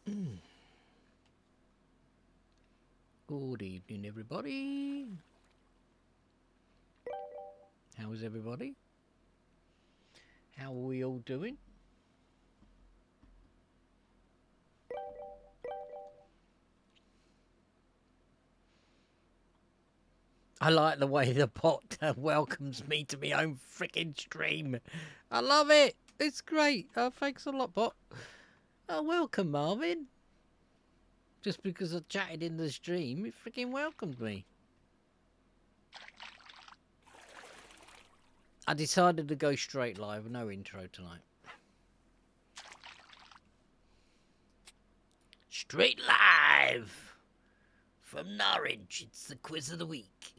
Good evening, everybody. How is everybody? How are we all doing? I like the way the bot welcomes me to my own freaking stream. I love it. It's great. Thanks a lot, bot. Welcome, Marvin. Just because I chatted in the stream, it freaking welcomed me. I decided to go straight live, no intro tonight. Straight live from Norwich. It's the quiz of the week.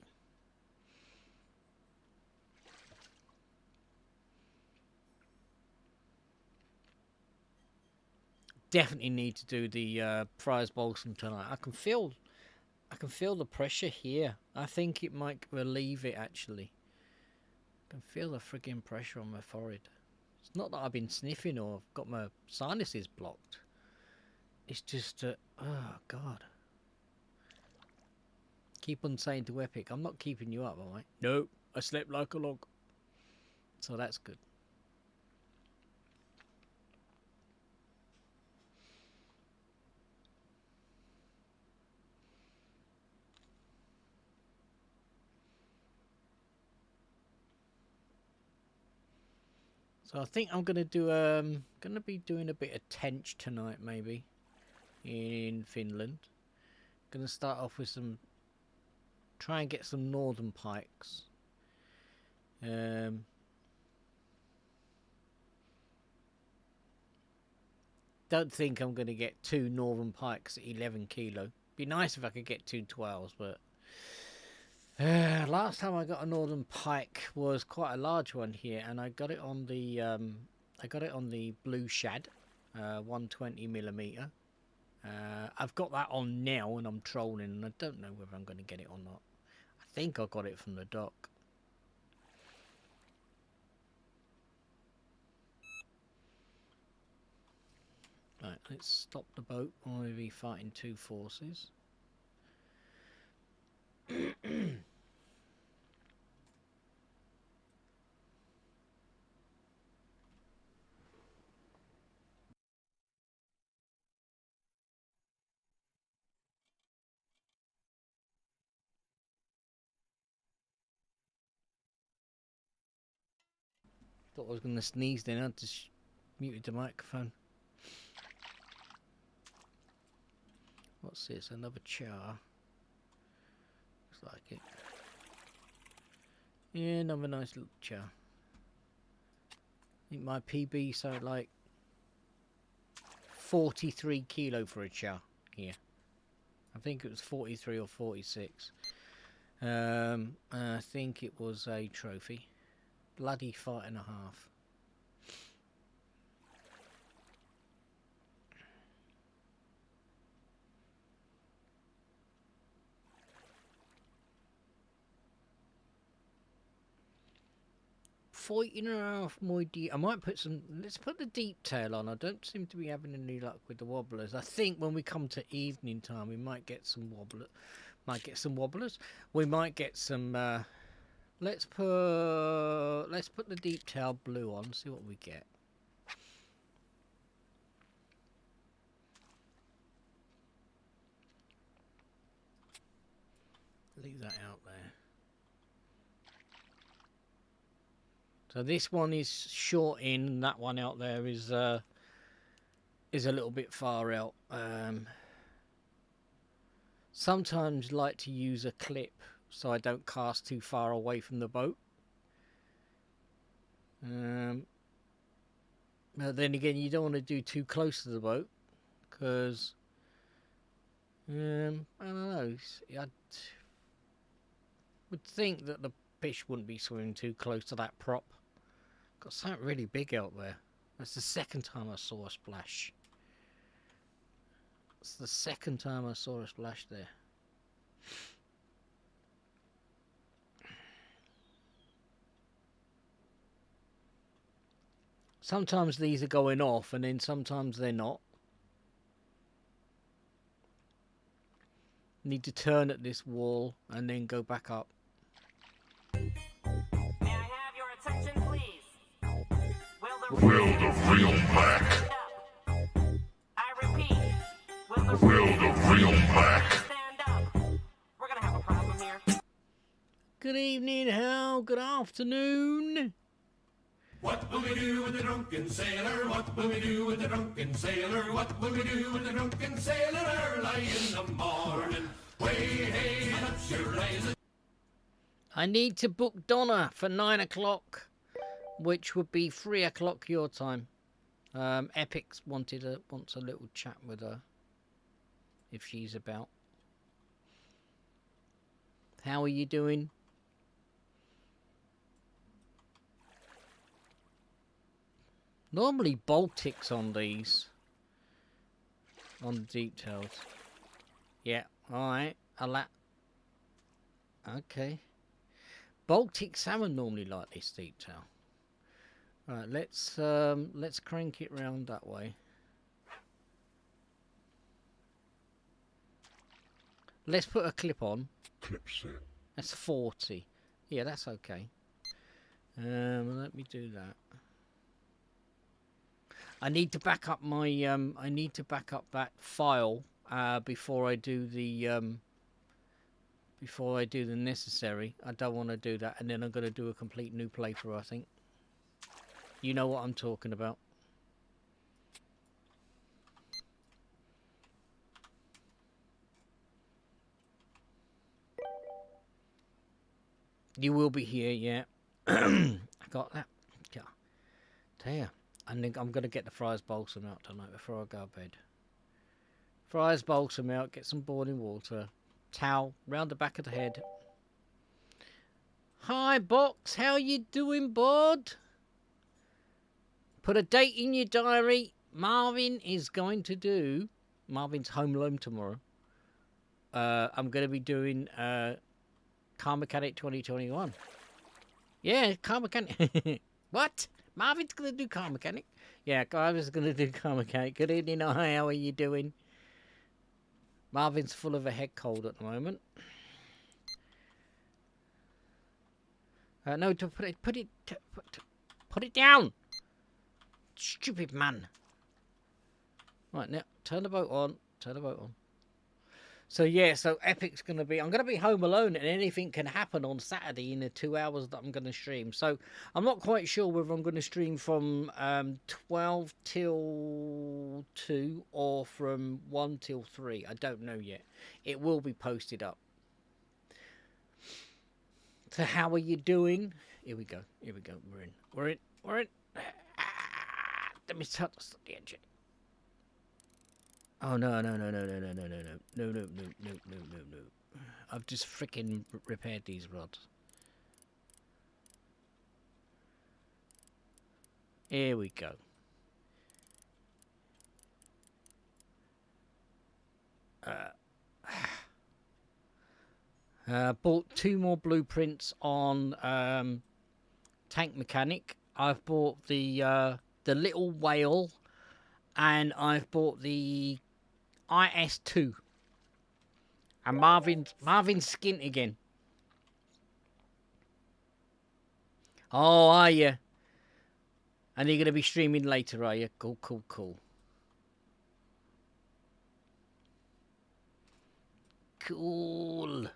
Definitely need to do the prize balsam tonight. I can feel the pressure here. I think it might relieve it actually. I can feel the frigging pressure on my forehead. It's not that I've been sniffing or I've got my sinuses blocked. It's just oh god. Keep on saying to Epic, I'm not keeping you up, am I? No, I slept like a log. So that's good. So I think I'm gonna be doing a bit of tench tonight maybe in Finland. Gonna start off with try and get some northern pikes. Don't think I'm gonna get two northern pikes at 11 kilo. Be nice if I could get two 12s, but last time I got a northern pike was quite a large one here, and I got it on the blue shad, 120 millimeter. I've got that on now, and I'm trolling, and I don't know whether I'm going to get it or not. I think I got it from the dock. Right, let's stop the boat. I'll be fighting two forces. Thought I was going to sneeze then. I just muted the microphone. What's this? Another char. Looks like it. Yeah, another nice little char. I think my PB so like 43 kilo for a char here. I think it was 43 or 46. I think it was a trophy. Bloody fight and a half. Fighting and a half, my dear. I might put some. Let's put the deep tail on. I don't seem to be having any luck with the wobblers. I think when we come to evening time, we might get some wobblers. We might get some. Let's put the deep tail blue on. See what we get. Leave that out there. So this one is short in. That one out there is a little bit far out. Sometimes like to use a clip so I don't cast too far away from the boat. But then again, you don't want to do too close to the boat because I don't know. I would think that the fish wouldn't be swimming too close to that prop. Got something really big out there. That's the second time I saw a splash. It's the second time I saw a splash there. Sometimes these are going off and then sometimes they're not. Need to turn at this wall and then go back up. May I have your attention, please? Will the real black? stand up? I repeat, will the Real black? stand up? We're gonna have a problem here. Good evening, Hal. Good afternoon. What will we do with the drunken sailor? What will we do with the drunken sailor? What will we do with the drunken sailor early in the morning? Way, hey, that's your rising. I need to book Donna for 9 o'clock, which would be 3 o'clock your time. Epix wants a little chat with her, if she's about. How are you doing? Normally Baltics on these. On the details. Yeah, alright. Okay. Baltic salmon normally like this detail. Alright, let's crank it round that way. Let's put a clip on. Clip set. That's 40. Yeah, that's okay. Let me do that. I need to back up my I need to back up that file before I do the necessary. I don't want to do that, and then I'm going to do a complete new playthrough, I think. You know what I'm talking about. You will be here, yeah. I got that. Yeah. There. I think I'm going to get the fries balsam out tonight before I go to bed. Fries balsam out, get some boiling water, towel round the back of the head. Hi, Box. How you doing, bud? Put a date in your diary. Marvin is going to do... Marvin's home alone tomorrow. I'm going to be doing Car Mechanic 2021. Yeah, Car Mechanic. What? Marvin's going to do Car Mechanic? Yeah, Marvin's going to do Car Mechanic. Good evening. Hi, how are you doing? Marvin's full of a head cold at the moment. No, to put it down. Stupid man. Right, now, turn the boat on. Turn the boat on. So, yeah, so Epic's going to be... I'm going to be home alone, and anything can happen on Saturday in the 2 hours that I'm going to stream. So, I'm not quite sure whether I'm going to stream from 12 till 2 or from 1 till 3. I don't know yet. It will be posted up. So, how are you doing? Here we go. Here we go. We're in. Let me start the engine. Oh, no. No. I've just freaking repaired these rods. Here we go. Bought 2 more blueprints on Tank Mechanic. I've bought the little whale, and I've bought the IS2. And Marvin's skint again. Oh, are you? And you're going to be streaming later, are you? Cool. Cool.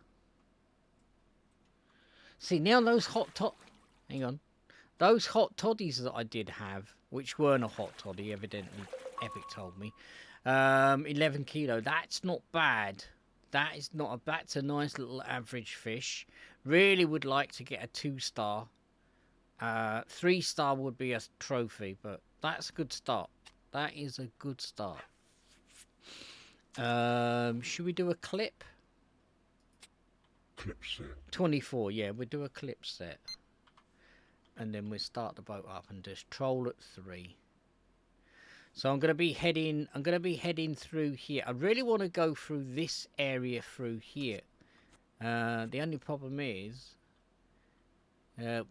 See, now those hang on. Those hot toddies that I did have, which weren't a hot toddy, evidently, Epic told me. 11 kilo. That's not bad. That's a nice little average fish. Really would like to get a 2-star. 3-star would be a trophy, but that's a good start. That is a good start. Should we do a clip? Clip set. 24, yeah, we'll do a clip set. And then we'll start the boat up and just troll at 3. So I'm going to be heading through here. I really want to go through this area through here. The only problem is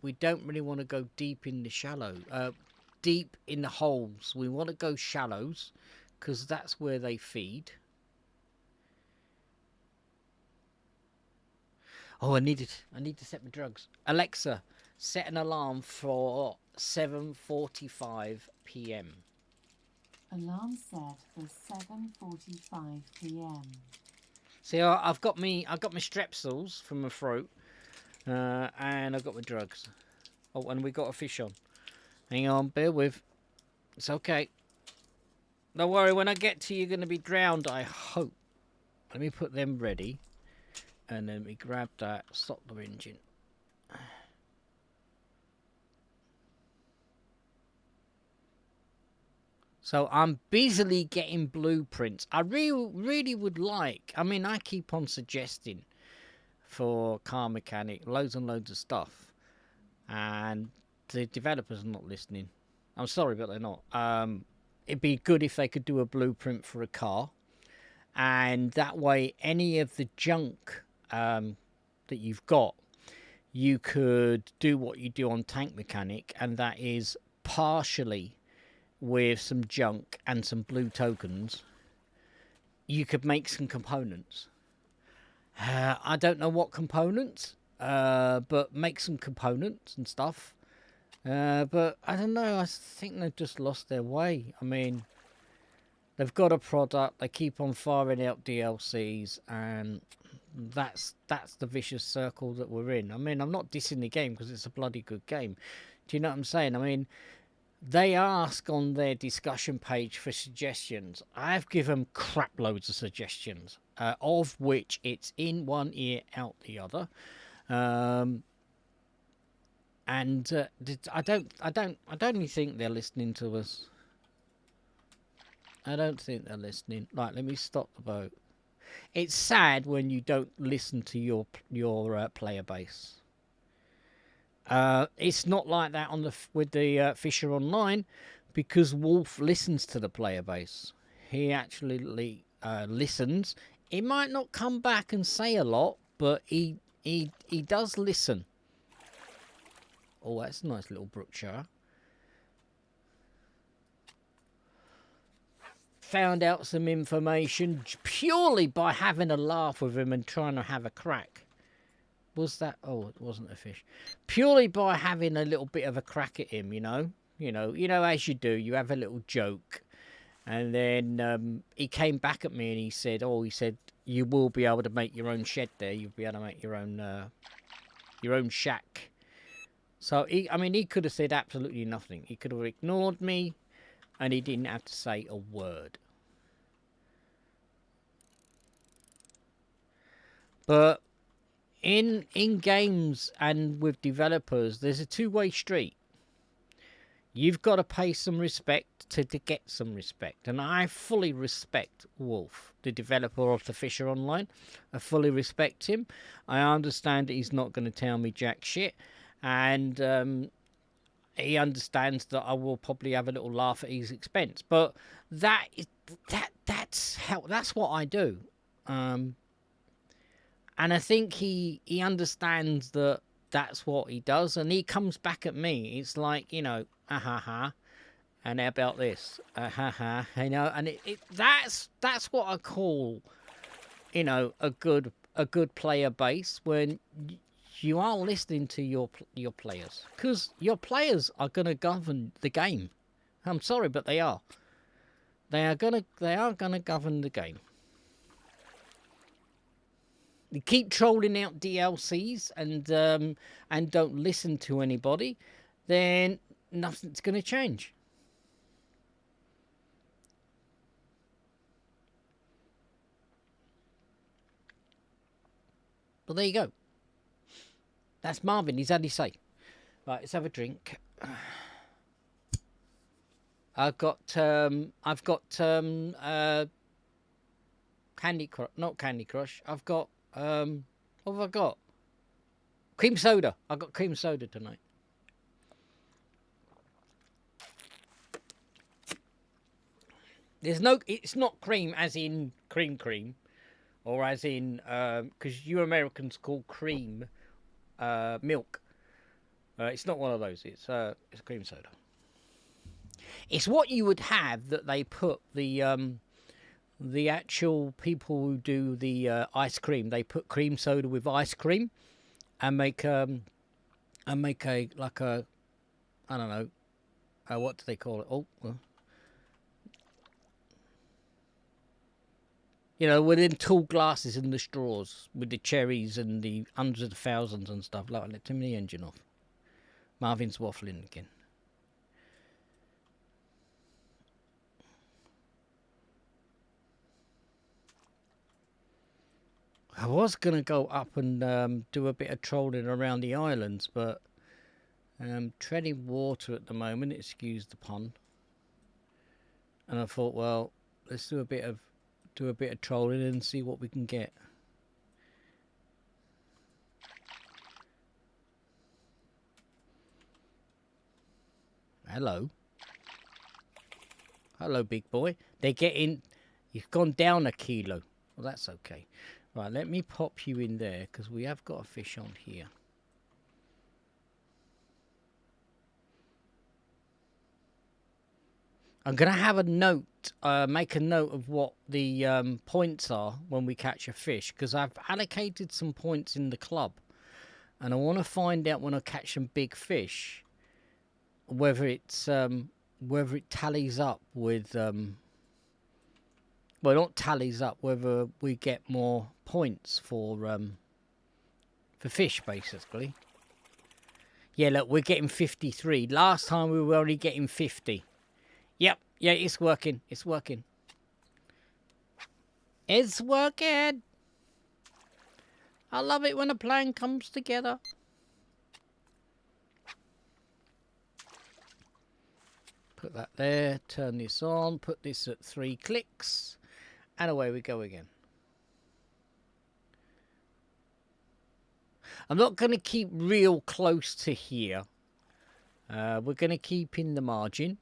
we don't really want to go deep in the deep in the holes. We want to go shallows because that's where they feed. Oh, I need to set my drugs. Alexa, set an alarm for 7:45 p.m. Alarm set for 7:45 p.m. See, I've got my strepsils from my throat, and I've got my drugs. Oh, and we got a fish on. Hang on, bear with. It's okay. Don't worry, when I get to you, you're going to be drowned, I hope. Let me put them ready. And then we grab that, stop the engine. So I'm busily getting blueprints. I really would like, I mean, I keep on suggesting for car mechanic, loads and loads of stuff. And the developers are not listening. I'm sorry, but they're not. It'd be good if they could do a blueprint for a car. And that way, any of the junk that you've got, you could do what you do on Tank Mechanic, and that is partially with some junk and some blue tokens, you could make some components. I don't know what components, but make some components and stuff. But I don't know, I think they've just lost their way. I mean, they've got a product, they keep on firing out DLCs, and that's the vicious circle that we're in. I mean, I'm not dissing the game because it's a bloody good game. Do you know what I'm saying? I mean, they ask on their discussion page for suggestions. I've given crap loads of suggestions, of which it's in one ear, out the other. And I don't even think they're listening to us. I don't think they're listening. Right, let me stop the boat. It's sad when you don't listen to your player base. It's not like that on with the Fisher Online, because Wolf listens to the player base. He actually listens. He might not come back and say a lot, but he does listen. Oh, that's a nice little Brookshire. Found out some information purely by having a laugh with him and trying to have a crack. Was that? Oh, it wasn't a fish. Purely by having a little bit of a crack at him, you know, as you do. You have a little joke, and then he came back at me and he said, you will be able to make your own shed there. You'll be able to make your own shack. So he could have said absolutely nothing. He could have ignored me, and he didn't have to say a word. But in games and with developers, there's a two-way street. You've got to pay some respect to get some respect. And I fully respect Wolf, the developer of the Fisher Online. I fully respect him. I understand that he's not going to tell me jack shit. And he understands that I will probably have a little laugh at his expense. But that's what I do. And I think he understands that that's what he does, and he comes back at me. It's like, and how about this? And that's what I call, a good player base, when you are listening to your players, because your players are going to govern the game. I'm sorry, but they are. They are gonna govern the game. You keep trolling out DLCs and don't listen to anybody, then nothing's going to change. But there you go. That's Marvin. He's had his say. Right, let's have a drink. I've got Candy Crush, not Candy Crush. I've got what have I got? Cream soda. I've got cream soda tonight. It's not cream as in cream, or as in, because you Americans call cream milk. It's not one of those. It's cream soda. It's what you would have that they put the actual people who do the ice cream. They put cream soda with ice cream, and make a like a, I don't know, what do they call it? Oh, you know, with them tall glasses and the straws, with the cherries and the hundreds of thousands and stuff. Like, let turn the engine off. Marvin's waffling again. I was going to go up and do a bit of trolling around the islands, but treading water at the moment, excuse the pun. And I thought, well, let's do a bit of trolling and see what we can get. Hello. Hello, big boy. They're getting... You've gone down a kilo. Well, that's okay. Right, let me pop you in there, because we have got a fish on here. I'm going to have a note, make a note of what the points are when we catch a fish, because I've allocated some points in the club. And I want to find out when I catch some big fish, whether it's whether it tallies up with... well, not tallies up, whether we get more points for fish, basically. Yeah, look, we're getting 53. Last time we were only getting 50. Yep, yeah, it's working. It's working. It's working. I love it when a plan comes together. Put that there, turn this on, put this at 3 clicks, and away we go again. I'm not going to keep real close to here. We're going to keep in the margin.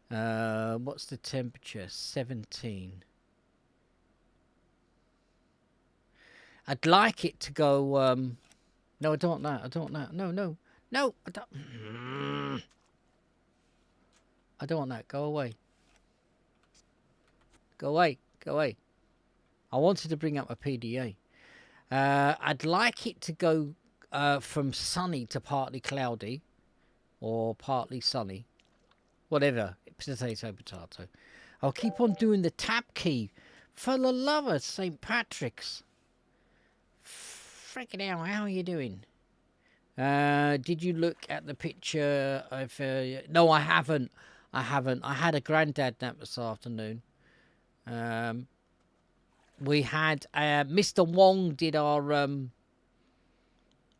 What's the temperature? 17. I'd like it to go... no, I don't want that. I don't want that. No, no. No, I don't... I don't want that. Go away. Go away. Go away. I wanted to bring up a PDA. I'd like it to go from sunny to partly cloudy. Or partly sunny. Whatever. Potato, potato. I'll keep on doing the tab key. For the love of St. Patrick's. Freaking hell, how are you doing? Did you look at the picture of... no, I haven't. I haven't. I had a granddad nap this afternoon. We had... Mr. Wong did our...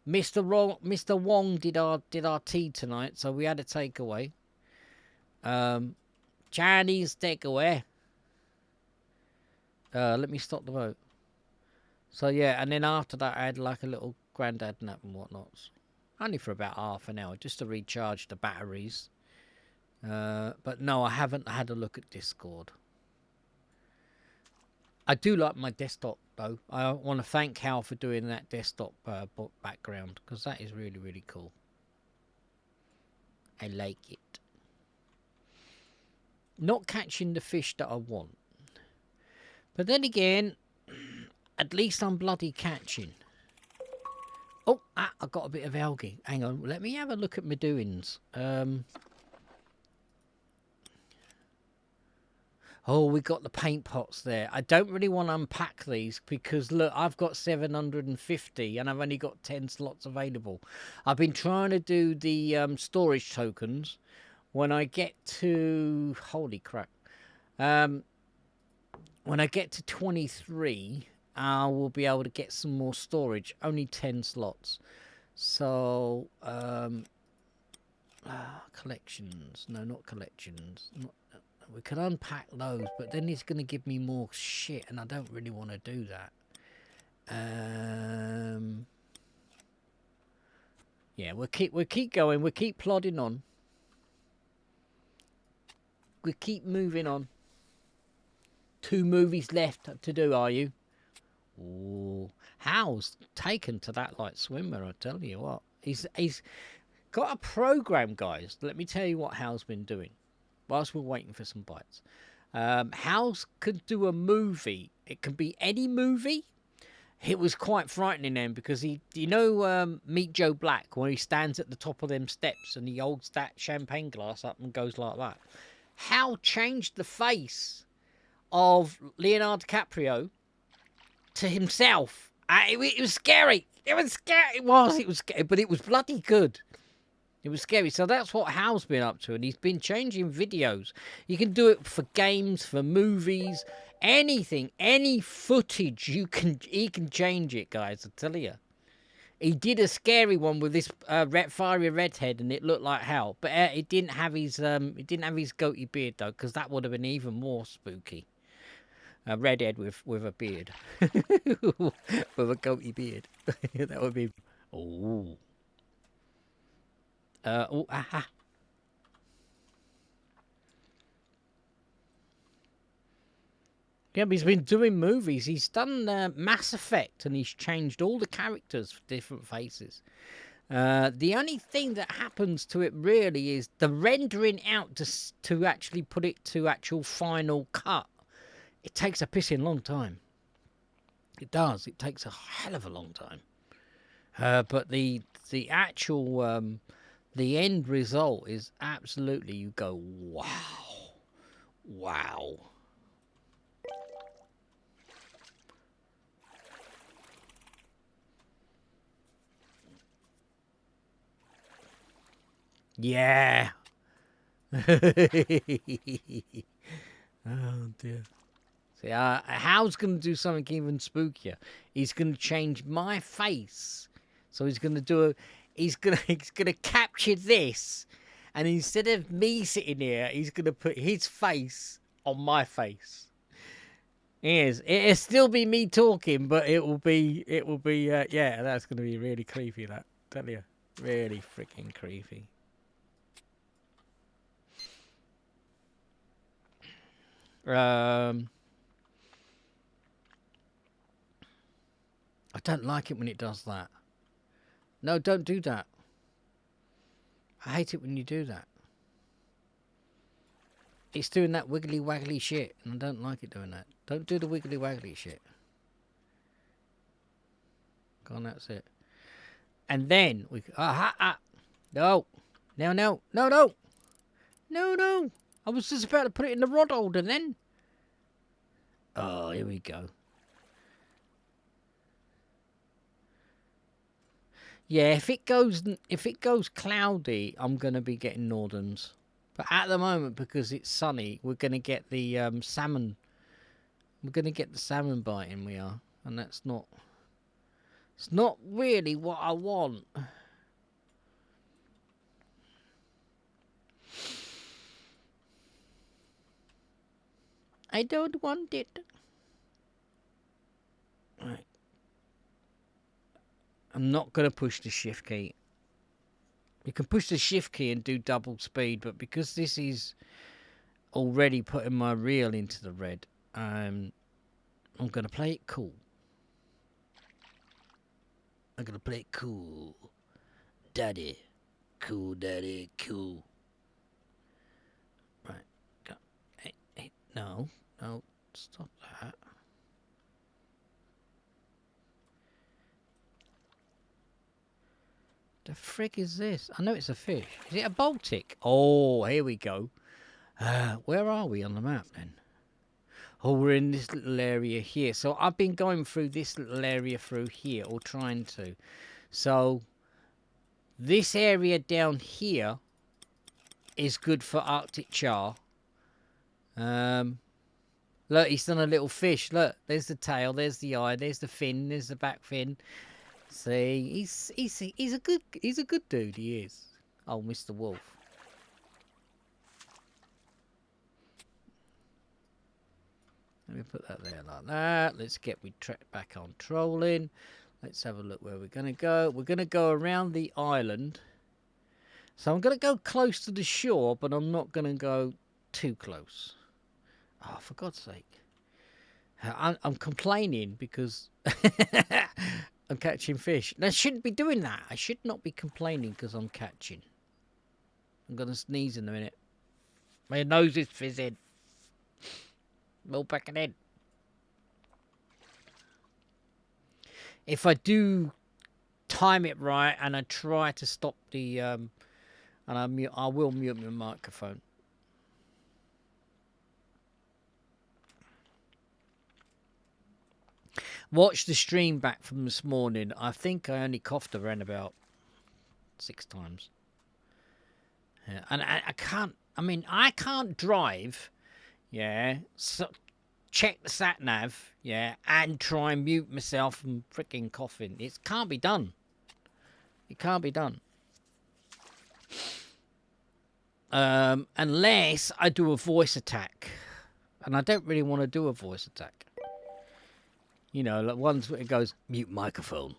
Mr. Wong did our tea tonight, so we had a takeaway. Chinese takeaway. Let me stop the boat. So yeah, and then after that I had like a little granddad nap and whatnot. Only for about half an hour, just to recharge the batteries. But no, I haven't had a look at Discord. I do like my desktop though. I want to thank Hal for doing that desktop background, because that is really, really cool. I like it. Not catching the fish that I want. But then again, at least I'm bloody catching. Oh, I got a bit of algae. Hang on, let me have a look at my doings. Oh, we got the paint pots there. I don't really want to unpack these because, look, I've got 750 and I've only got 10 slots available. I've been trying to do the storage tokens. When I get to... Holy crap. When I get to 23, I will be able to get some more storage. Only 10 slots. So, collections. No, not collections. We can unpack those, but then it's going to give me more shit, and I don't really want to do that. Yeah, we'll keep going. We'll keep plodding on. We keep moving on. 2 movies left to do, are you? Ooh, Hal's taken to that like swimmer, I tell you what. He's got a program, guys. Let me tell you what Hal's been doing whilst we're waiting for some bites. House could do a movie. It can be any movie. It was quite frightening then because Meet Joe Black, where he stands at the top of them steps and he holds that champagne glass up and goes like that. Hal changed the face of Leonardo DiCaprio to himself. It was scary. It was scary. It was scary, but it was bloody good. It was scary. So that's what Hal's been up to, and he's been changing videos. You can do it for games, for movies, anything, any footage he can change it, guys. I tell you. He did a scary one with this fiery redhead, and it looked like Hal, but it didn't have his goatee beard though, because that would have been even more spooky. A redhead with a beard, with a goatee beard. That would be. Oh. Aha. Yeah, but he's been doing movies. He's done Mass Effect, and he's changed all the characters for different faces. The only thing that happens to it really is the rendering out to actually put it to actual final cut. It takes a pissing long time. It does. It takes a hell of a long time. But the actual the end result is absolutely, you go, wow. Wow. Yeah. Oh dear. See, Hal's going to do something even spookier. He's going to change my face. So he's going to do he's going to capture this, and instead of me sitting here, he's going to put his face on my face. It'll still be me talking, but it will be yeah, that's going to be really creepy, that, tell you. Really freaking creepy. I don't like it when it does that. No, don't do that. I hate it when you do that. It's doing that wiggly waggly shit, and I don't like it doing that. Don't do the wiggly waggly shit. Go on, that's it. And then we no. No. I was just about to put it in the rod holder then. Oh, here we go. Yeah, if it goes cloudy, I'm gonna be getting northerns. But at the moment, because it's sunny, we're gonna get the salmon. We're gonna get the salmon biting. We are, and that's not. It's not really what I want. I don't want it. Right. I'm not going to push the shift key. You can push the shift key and do double speed, but because this is already putting my reel into the red, I'm going to play it cool. I'm going to play it cool. Daddy. Cool, daddy, cool. Right. Go. Hey, no, stop that. The frig is this? I know it's a fish. Is it a Baltic? Oh, here we go. Where are we on the map then? Oh, we're in this little area here. So I've been going through this little area through here, or trying to. So this area down here is good for Arctic char. Look, he's done a little fish. Look, there's the tail, there's the eye, there's the fin, there's the back fin. See, he's a good dude. He is. Oh, Mr. Wolf. Let me put that there like that. Let's get back on trolling. Let's have a look where we're gonna go. We're gonna go around the island. So I'm gonna go close to the shore, but I'm not gonna go too close. Oh, for God's sake! I'm complaining because. I'm catching fish. I shouldn't be doing that. I should not be complaining because I'm catching. I'm going to sneeze in a minute. My nose is fizzing. We'll pack it in. If I do time it right and I try to stop the and I will mute my microphone. Watch the stream back from this morning. I think I only coughed around about 6 times. Yeah, and I can't. I mean, I can't drive. Yeah. So check the sat nav. Yeah, and try and mute myself from freaking coughing. It can't be done. It can't be done. Unless I do a voice attack, and I don't really want to do a voice attack. You know, like ones where it goes mute microphone,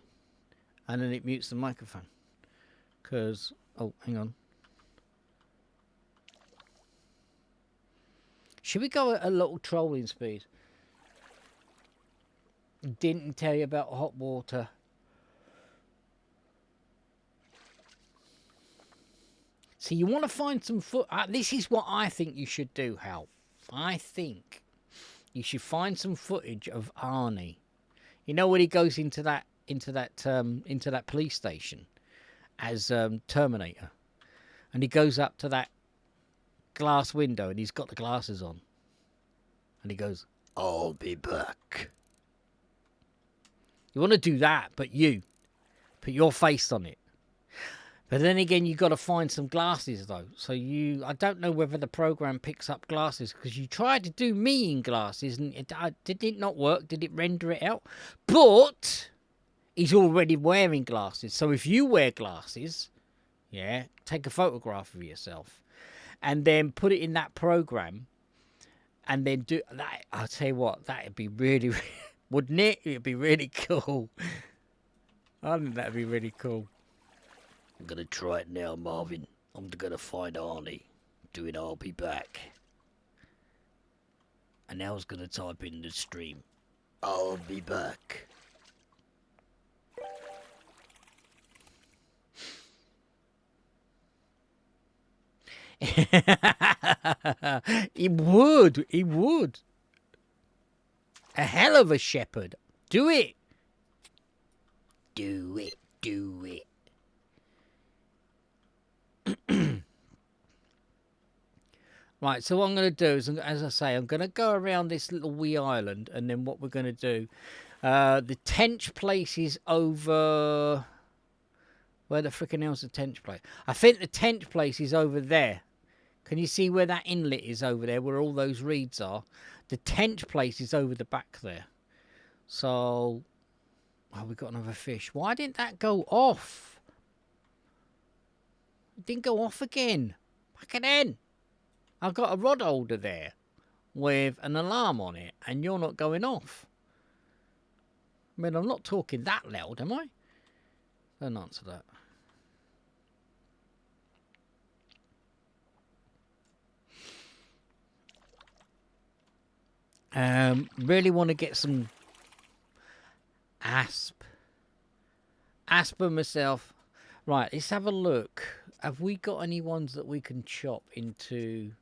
and then it mutes the microphone. Cause hang on. Should we go at a little trolling speed? Didn't tell you about hot water. So you want to find some foot. This is what I think you should do, Hal. I think you should find some footage of Arnie. You know when he goes into that police station as Terminator, and he goes up to that glass window and he's got the glasses on, and he goes, "I'll be back." You want to do that, but you put your face on it. But then again, you've got to find some glasses, though. So I don't know whether the program picks up glasses, because you tried to do me in glasses, and did it not work? Did it render it out? But he's already wearing glasses. So if you wear glasses, yeah, take a photograph of yourself, and then put it in that program, and then do that. I'll tell you what, that'd be really, wouldn't it? It'd be really cool. I think that'd be really cool. I'm going to try it now, Marvin. I'm going to find Arnie doing I'll be back. And now I was going to type in the stream, I'll be back. He would. He would. A hell of a shepherd. Do it. Do it. Do it. Right, so what I'm going to do is, as I say, I'm going to go around this little wee island, and then what we're going to do, the tench place is over... Where the frickin' hell's the tench place? I think the tench place is over there. Can you see where that inlet is over there, where all those reeds are? The tench place is over the back there. So... Oh, we got another fish. Why didn't that go off? It didn't go off again. Back it in. I've got a rod holder there with an alarm on it, and you're not going off. I mean, I'm not talking that loud, am I? Don't answer that. Really want to get some asp myself. Right, let's have a look. Have we got any ones that we can chop into?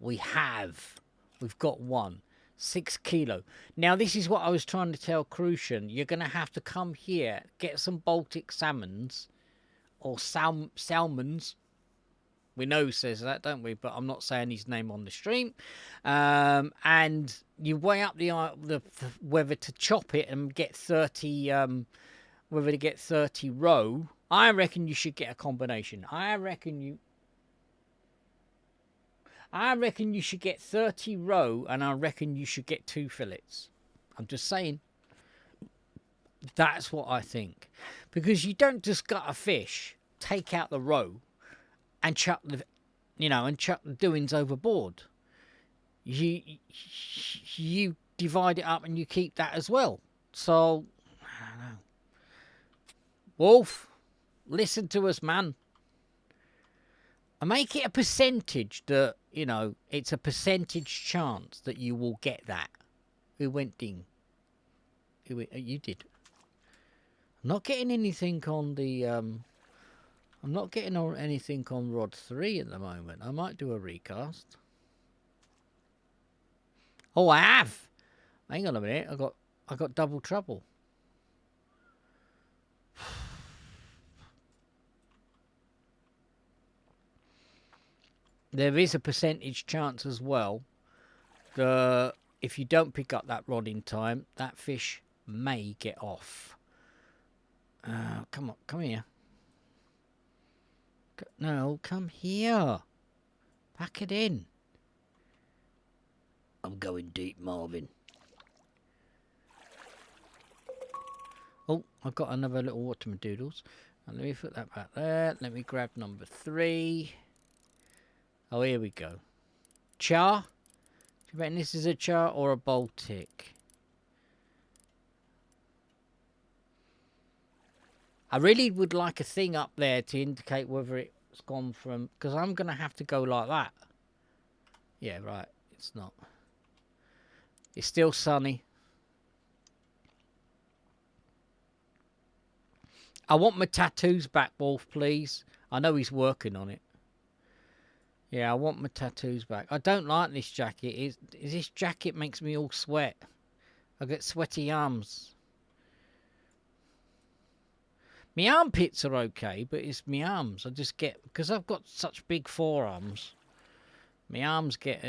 We have. We've got one. 6 kilo. Now, this is what I was trying to tell Crucian. You're going to have to come here, get some Baltic salmons, or salmons. We know who says that, don't we? But I'm not saying his name on the stream. And you weigh up the whether to chop it and get 30, whether to get 30 roe. I reckon you should get a combination. I reckon you should get 30 roe, and I reckon you should get 2 fillets. I'm just saying. That's what I think. Because you don't just gut a fish, take out the roe, and chuck the doings overboard. You divide it up and you keep that as well. So, I don't know. Wolf, listen to us, man. And make it a percentage that, it's a percentage chance that you will get that. Who went ding? You did. I'm not getting anything on the... I'm not getting anything on Rod 3 at the moment. I might do a recast. Oh, I have. Hang on a minute. I got double trouble. There is a percentage chance as well. If you don't pick up that rod in time, that fish may get off. Come on, come here. No, come here. Pack it in. I'm going deep, Marvin. Oh, I've got another little watermadoodles. Let me put that back there. Let me grab number 3. Oh, here we go. Char? Do you reckon this is a char or a Baltic? I really would like a thing up there to indicate whether it's gone from... Because I'm going to have to go like that. Yeah, right. It's not. It's still sunny. I want my tattoos back, Wolf, please. I know he's working on it. Yeah, I want my tattoos back. I don't like this jacket. This jacket makes me all sweat. I get sweaty arms. My armpits are okay, but it's my arms. I just get... Because I've got such big forearms. My arms get...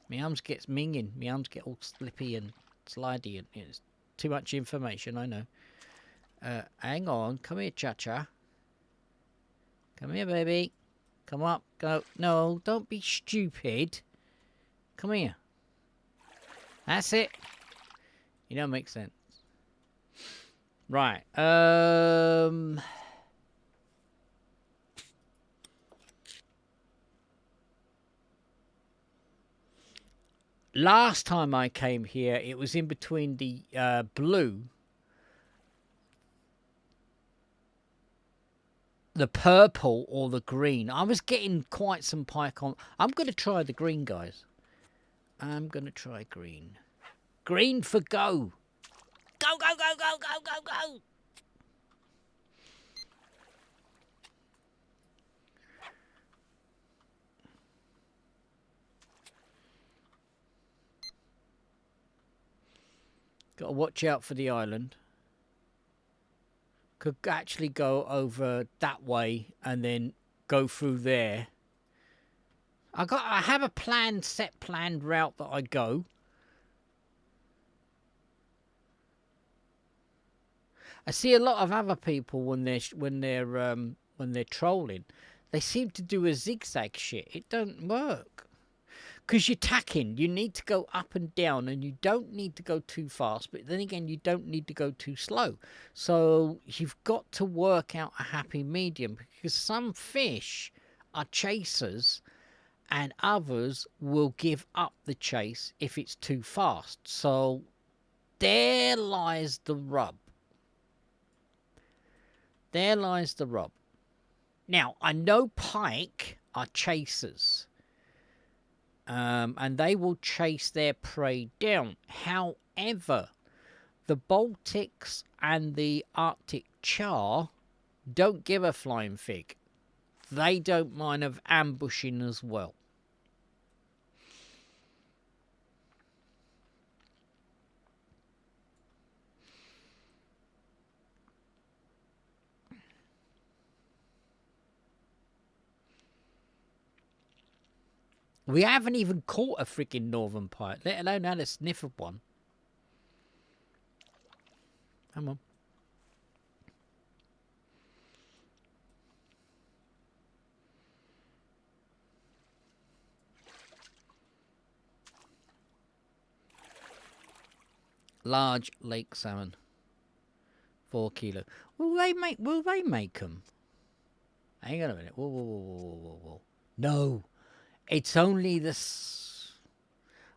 my arms gets minging. My arms get all slippy and slidey. And it's too much information, I know. Hang on. Come here, Cha-Cha. Come here, baby. Come up. Go. No, don't be stupid. Come here. That's it. You know, it makes sense. Right. Last time I came here, it was in between the blue, the purple, or the green. I was getting quite some pike on. I'm going to try the green, guys. I'm going to try green. Green for go. Go, go, go, go, go, go, go. Got to watch out for the island. Could actually go over that way and then go through there. I have a planned route that I go. I see a lot of other people when they're trolling, they seem to do a zigzag shit. It don't work. Because you're tacking, you need to go up and down, and you don't need to go too fast, but then again, you don't need to go too slow. So you've got to work out a happy medium, because some fish are chasers, and others will give up the chase if it's too fast. So there lies the rub. There lies the rub. Now, I know pike are chasers. And they will chase their prey down. However, the Baltics and the Arctic char don't give a flying fig. They don't mind of ambushing as well. We haven't even caught a freaking northern pike, let alone had a sniff of one. Come on. Large lake salmon. 4 kilo. Will they make them? Hang on a minute. Whoa, whoa, whoa, whoa, whoa, whoa. No. It's only this.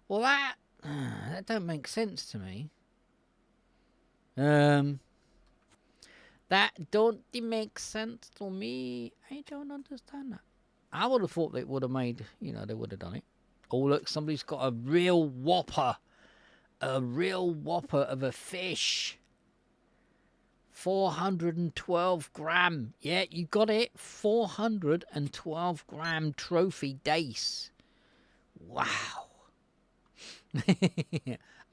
Well, that don't make sense to me. That don't make sense to me. I don't understand that. I would have thought they would have made, they would have done it. Oh, look, somebody's got a real whopper. A real whopper of a fish. 412 gram. Yeah, you got it. 412 gram trophy dace. Wow.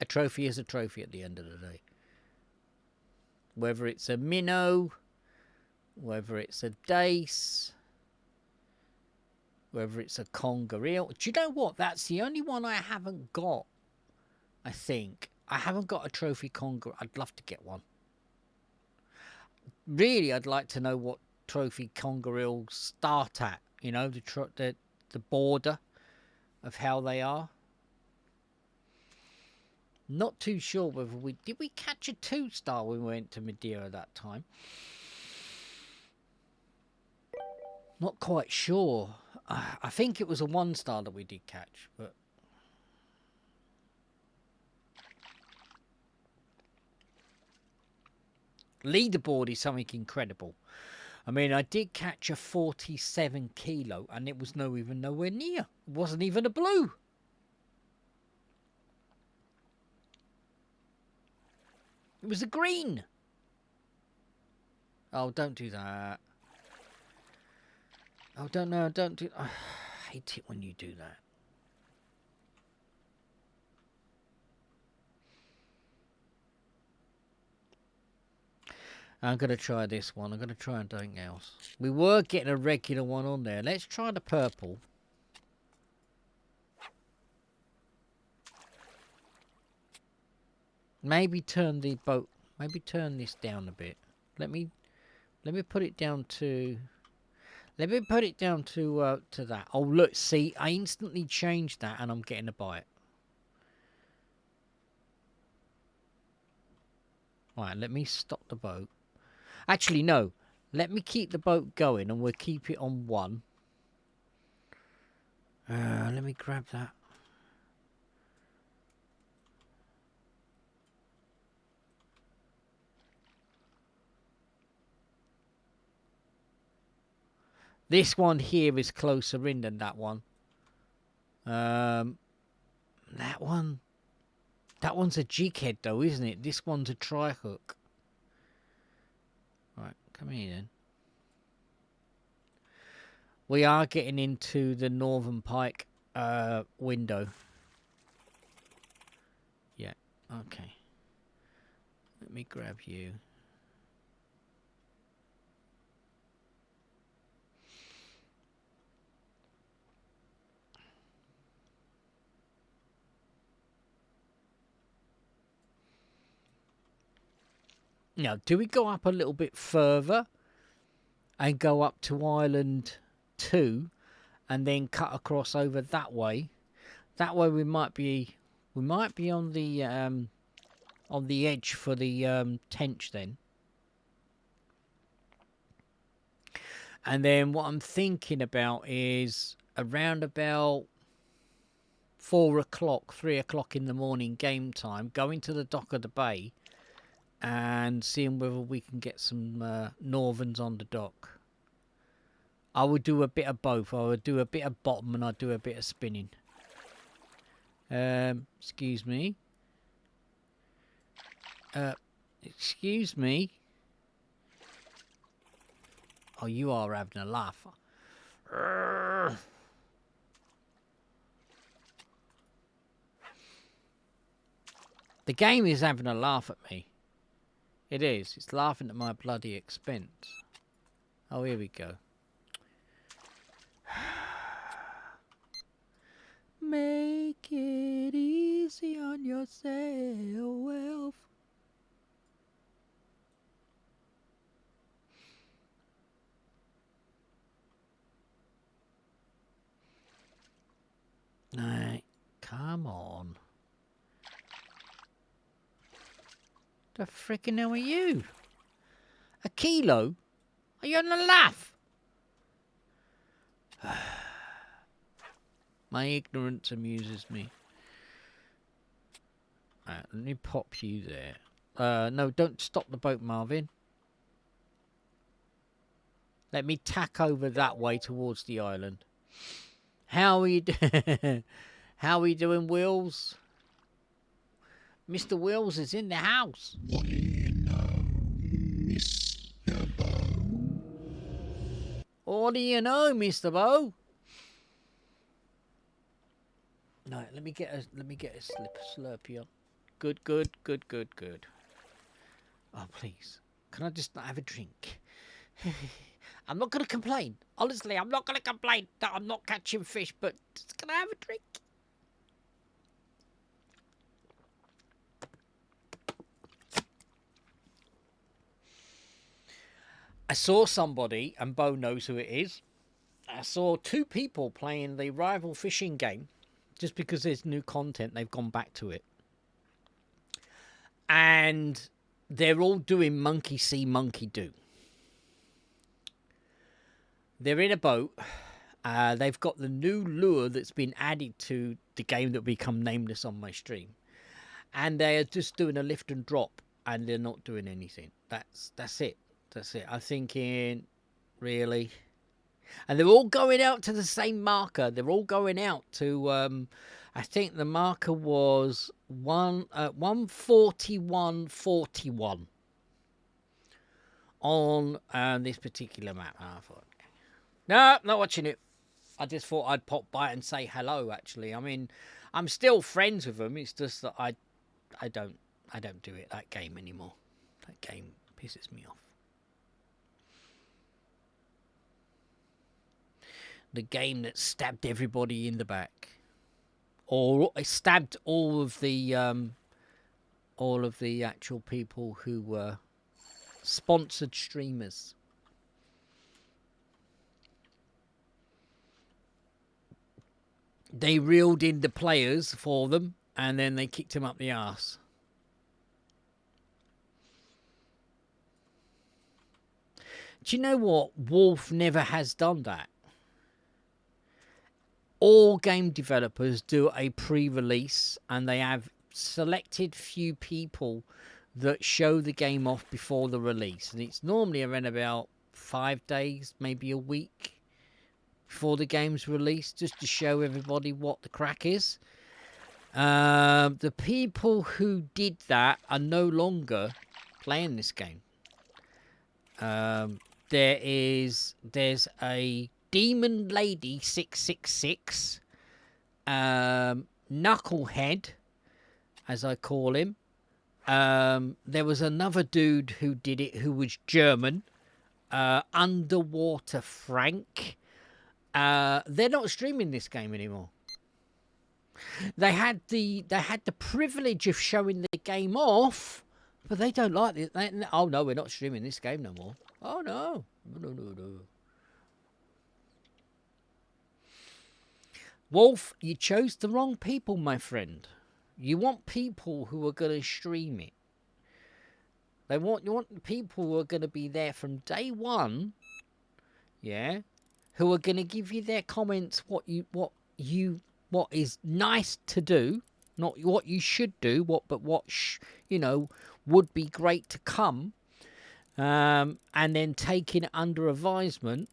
A trophy is a trophy at the end of the day. Whether it's a minnow, whether it's a dace, whether it's a conger eel. Do you know what? That's the only one I haven't got, I think. I haven't got a trophy conger. I'd love to get one. Really, I'd like to know what trophy conger eels start at. You know, the border of how they are. Not too sure whether did we catch a 2-star when we went to Madeira that time. Not quite sure. I think it was a 1-star that we did catch, but leaderboard is something incredible. I mean, I did catch a 47 kilo, and it was even nowhere near. It wasn't even a blue. It was a green. Oh, don't do that. Oh, don't do... I hate it when you do that. I'm going to try this one. I'm going to try something else. We were getting a regular one on there. Let's try the purple. Maybe turn the boat... Maybe turn this down a bit. Let me put it down to... Let me put it down to that. Oh, look, see, I instantly changed that and I'm getting a bite. Right, let me stop the boat. Actually, no. Let me keep the boat going and we'll keep it on 1. Let me grab that. This one here is closer in than that one. That one's a jig head though, isn't it? This one's a tri-hook. Right, come here then. We are getting into the Northern Pike window. Yeah, okay. Let me grab you. Now, do we go up a little bit further and go up to Island 2 and then cut across over that way? That way we might be on the edge for the tench then. And then what I'm thinking about is around about 4 o'clock, 3 o'clock in the morning game time, going to the dock of the bay and seeing whether we can get some northerns on the dock. I would do a bit of both. I would do a bit of bottom and I'd do a bit of spinning. Excuse me. Excuse me. Oh, you are having a laugh. The game is having a laugh at me. It is. It's laughing at my bloody expense. Oh, here we go. Make it easy on yourself. Right, come on. The frickin' hell are you? A kilo? Are you on a laugh? My ignorance amuses me. Right, let me pop you there. No, don't stop the boat, Marvin. Let me tack over that way towards the island. How are you How are we doing, Wills? Mr. Wills is in the house. What do you know, Mr. Bow? What do you know, Mr. Bow? Right, let me get a slurpee on. Good, good, good, good, good. Oh please, can I just not have a drink? I'm not gonna complain. Honestly, I'm not gonna complain that I'm not catching fish, but just can I have a drink? I saw somebody, and Bo knows who it is. I saw two people playing the rival fishing game. Just because there's new content, they've gone back to it. And they're all doing monkey see, monkey do. They're in a boat. They've got the new lure that's been added to the game that will become nameless on my stream. And they are just doing a lift and drop, and they're not doing anything. That's it. That's it. I'm thinking, really? And they're all going out to the same marker. They're all going out to, I think the marker was 141.41 on this particular map. And I thought, no, not watching it. I just thought I'd pop by and say hello, actually. I mean, I'm still friends with them. It's just that I don't do it, that game anymore. That game pisses me off. The game that stabbed everybody in the back, or stabbed all of the actual people who were sponsored streamers. They reeled in the players for them, and then they kicked them up the arse. Do you know what? Wolf never has done that. All game developers do a pre-release, and they have selected few people that show the game off before the release. And it's normally around about 5 days, maybe a week before the game's released, just to show everybody what the crack is. The people who did that are no longer playing this game. There's a Demon Lady 666, Knucklehead, as I call him. There was another dude who did it who was German, Underwater Frank. They're not streaming this game anymore. They had the privilege of showing the game off, but they don't like it. Oh no, we're not streaming this game no more. Oh no. No. Wolf, you chose the wrong people, my friend. You want people who are going to stream it. You want people who are going to be there from day one, yeah, who are going to give you their comments, what is nice to do, not what you should do, what would be great to come, and then taking it under advisement.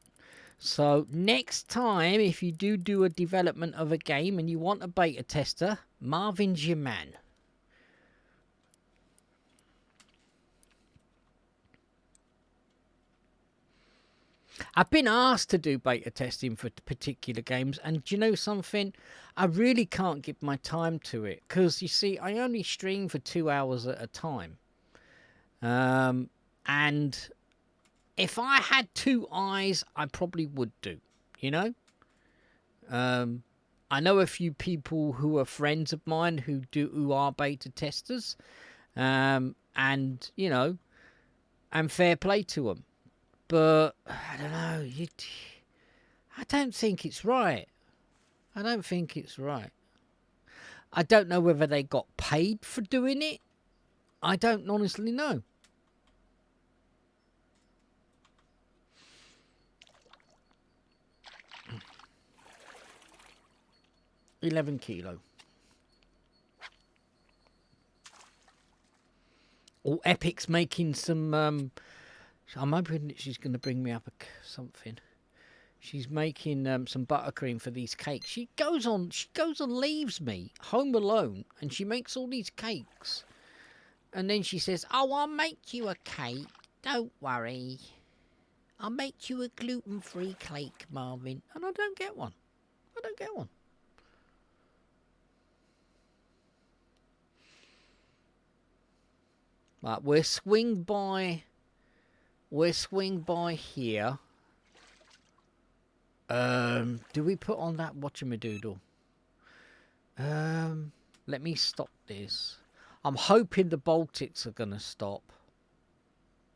So next time, if you do a development of a game and you want a beta tester, Marvin's your man. I've been asked to do beta testing for particular games, and do you know something? I really can't give my time to it, because you see, I only stream for 2 hours at a time. And if I had 2 eyes, I probably would do, you know? I know a few people who are friends of mine who are beta testers, and, you know, and fair play to them. But, I don't know, I don't think it's right. I don't think it's right. I don't know whether they got paid for doing it. I don't honestly know. $11 kilo. Oh, Epic's making some. I'm hoping that she's going to bring me up something. She's making some buttercream for these cakes. She goes on, leaves me home alone, and she makes all these cakes. And then she says, "Oh, I'll make you a cake. Don't worry. I'll make you a gluten-free cake, Marvin." And I don't get one. Right, we'll swing by here. Do we put on that whatchamadoodle? Let me stop this. I'm hoping the Baltics are gonna stop,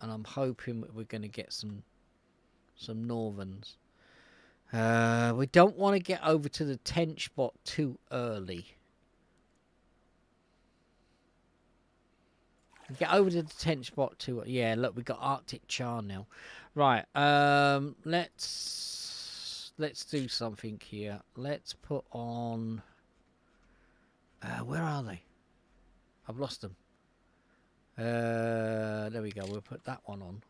and I'm hoping that we're gonna get some northerns. We don't want to get over to the tench spot too early. Get over to the tench spot too. Yeah, look, we got Arctic Char now. Right. Let's do something here. Let's put on. Where are they? I've lost them. There we go. We'll put that one on.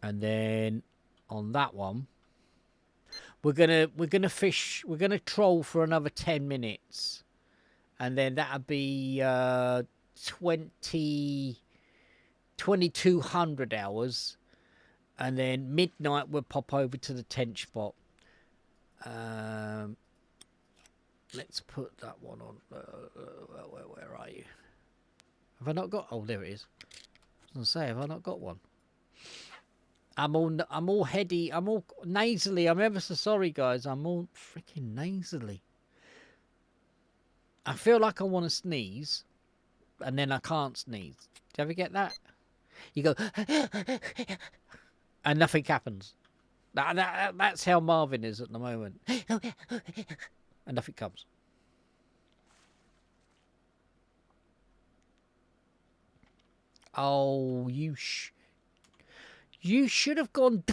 And then on that one, we're gonna fish. We're gonna troll for another 10 minutes, and then that'll be 2200 hours, and then midnight we'll pop over to the tench spot. Let's put that one on. Where are you? Have I not got? Oh, there it is. I was gonna say, have I not got one? I'm all heady. I'm all nasally. I'm ever so sorry, guys. I'm all freaking nasally. I feel like I want to sneeze, and then I can't sneeze. Do you ever get that? You go, and nothing happens. That's how Marvin is at the moment. And nothing comes. Oh, you should have gone.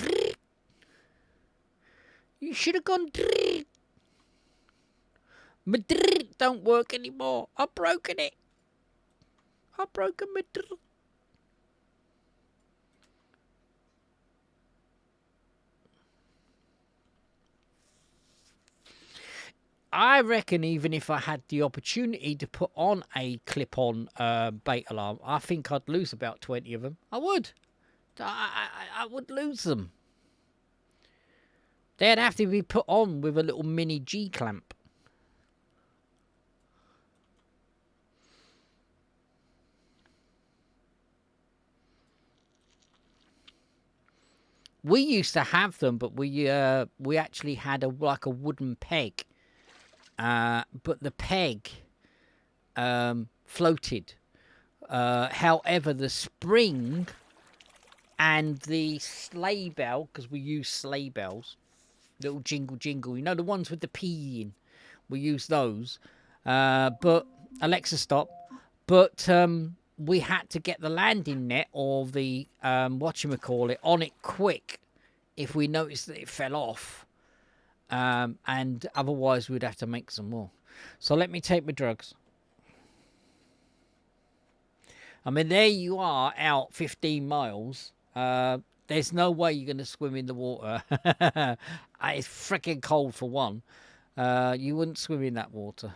You should have gone. Madrid don't work anymore. I've broken it. I've broken Madrid. I reckon even if I had the opportunity to put on a clip-on bait alarm, I think I'd lose about 20 of them. I would. I would lose them. They'd have to be put on with a little mini G-clamp. We used to have them, but we actually had like a wooden peg. But the peg floated. However, the spring and the sleigh bell, because we use sleigh bells, little jingle jingle, you know, the ones with the P in, we use those. But Alexa, stop. But we had to get the landing net or the whatchamacallit on it quick if we noticed that it fell off. And otherwise we'd have to make some more. So let me take my drugs. I mean, there you are out 15 miles. There's no way you're going to swim in the water. It's freaking cold for one. You wouldn't swim in that water.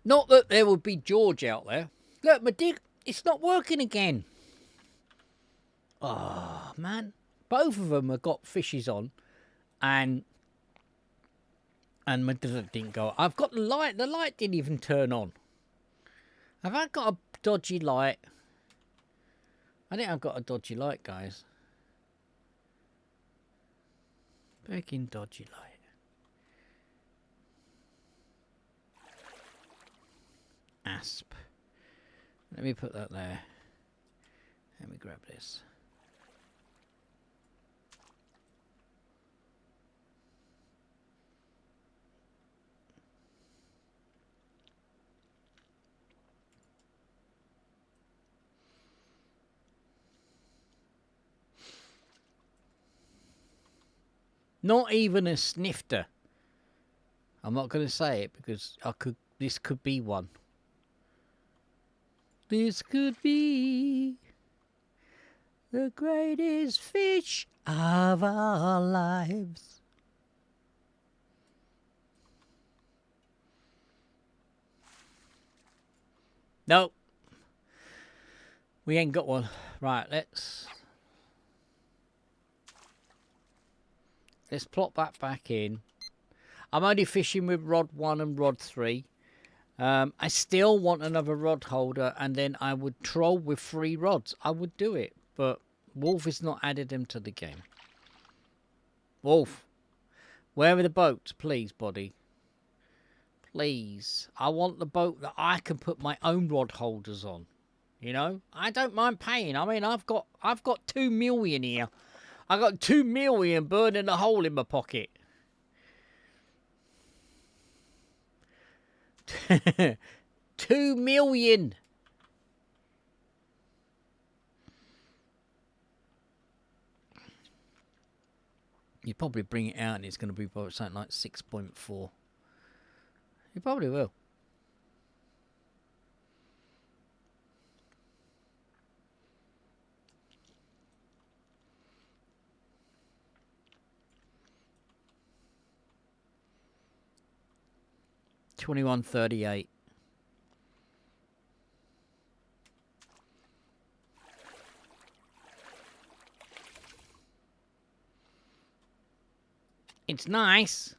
Not that there would be George out there. Look, my dick, it's not working again. Oh, man. Both of them have got fishes on. And my didn't go. I've got the light. The light didn't even turn on. Have I got a dodgy light? I think I've got a dodgy light, guys. Freaking dodgy light. Asp. Let me put that there. Let me grab this. Not even a snifter. I'm not going to say it because this could be one. This could be the greatest fish of our lives. No. We ain't got one. Right, let's plop that back in. I'm only fishing with rod 1 and rod 3. I still want another rod holder, and then I would troll with 3 rods. I would do it, but Wolf has not added them to the game. Wolf, where are the boats? Please, buddy. Please. I want the boat that I can put my own rod holders on. You know? I don't mind paying. I mean, I've got 2 million here. I got 2 million burning a hole in my pocket. 2 million. You probably bring it out and it's going to be something like 6.4. You probably will. $21.38. It's nice,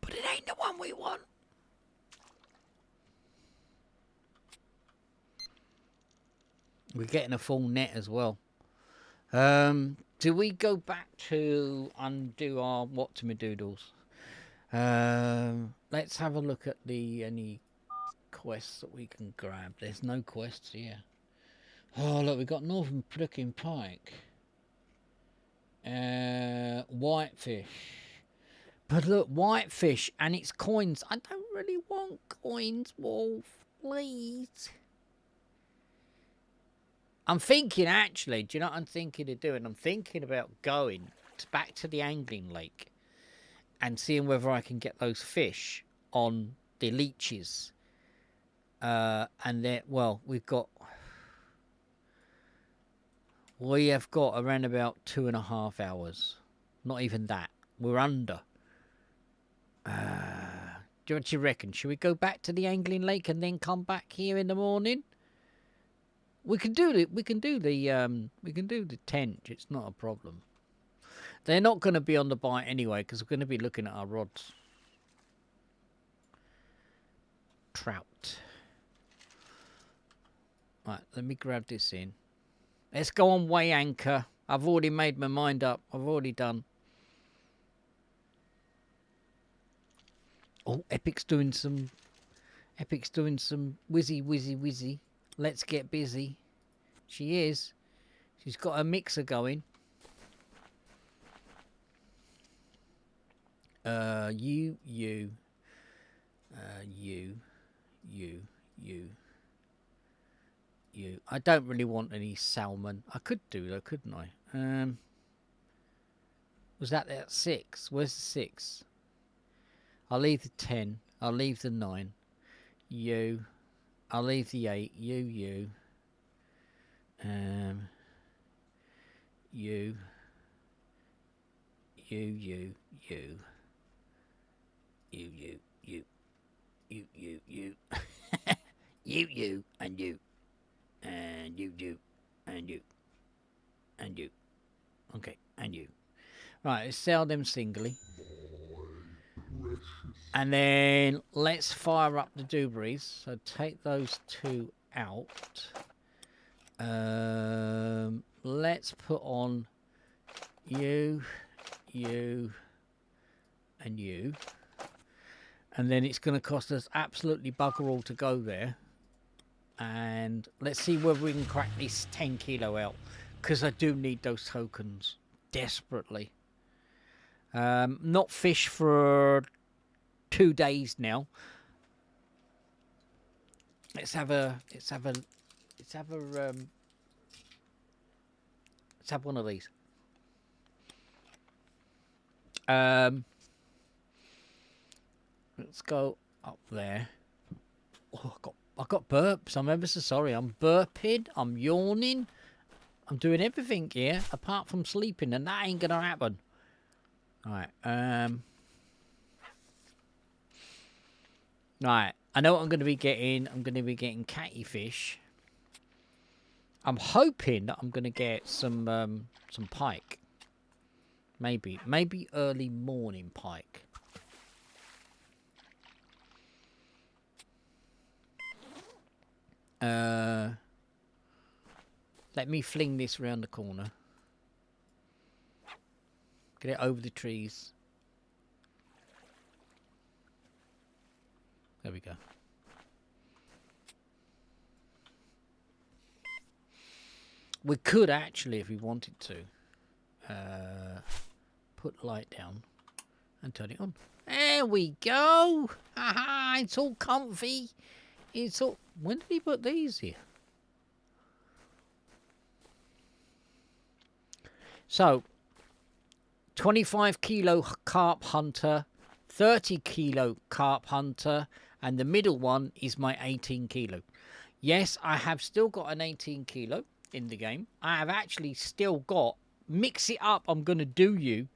but it ain't the one we want. We're getting a full net as well. Do we go back to undo our what to me doodles? Let's have a look at any quests that we can grab. There's no quests here. Oh look, we got Northern Flicking Pike. Whitefish. But look, whitefish and its coins. I don't really want coins, Wolf. Please. I'm thinking, actually, do you know what I'm thinking of doing? I'm thinking about going back to the angling lake and seeing whether I can get those fish on the leeches. And then, well, we have got around about 2.5 hours. Not even that. We're under. What do you reckon? Should we go back to the angling lake and then come back here in the morning? We can do the tent. It's not a problem. They're not going to be on the bite anyway because we're going to be looking at our rods. Trout. Right, let me grab this in. Let's go on weigh anchor. I've already made my mind up. I've already done. Oh, Epic's doing some whizzy. Let's get busy. She is. She's got a mixer going. You. I don't really want any salmon. I could do though, couldn't I? Was that 6? Where's the 6? I'll leave the 10. I'll leave the 9. You. I'll leave the 8. You. You. You, and you. And you. And you. Okay, and you. Right, let's sell them singly. And then let's fire up the doobies. So take those 2 out. Let's put on you, and you. And then it's going to cost us absolutely bugger all to go there. And let's see whether we can crack this 10 kilo out. Because I do need those tokens. Desperately. Not fish for 2 days now. Let's have one of these. Let's go up there. Oh, I got burps. I'm ever so sorry. I'm burping. I'm yawning. I'm doing everything here apart from sleeping, and that ain't gonna happen. All right. Right. I know what I'm going to be getting. I'm going to be getting catty fish. I'm hoping that I'm going to get some pike. Maybe early morning pike. Let me fling this round the corner. Get it over the trees. There we go. We could actually, if we wanted to, put light down and turn it on. There we go. Haha, it's all comfy. It's all... When did he put these here? So, 25 kilo carp hunter, 30 kilo carp hunter, and the middle one is my 18 kilo. Yes, I have still got an 18 kilo in the game. I have actually still got... Mix it up, I'm going to do you.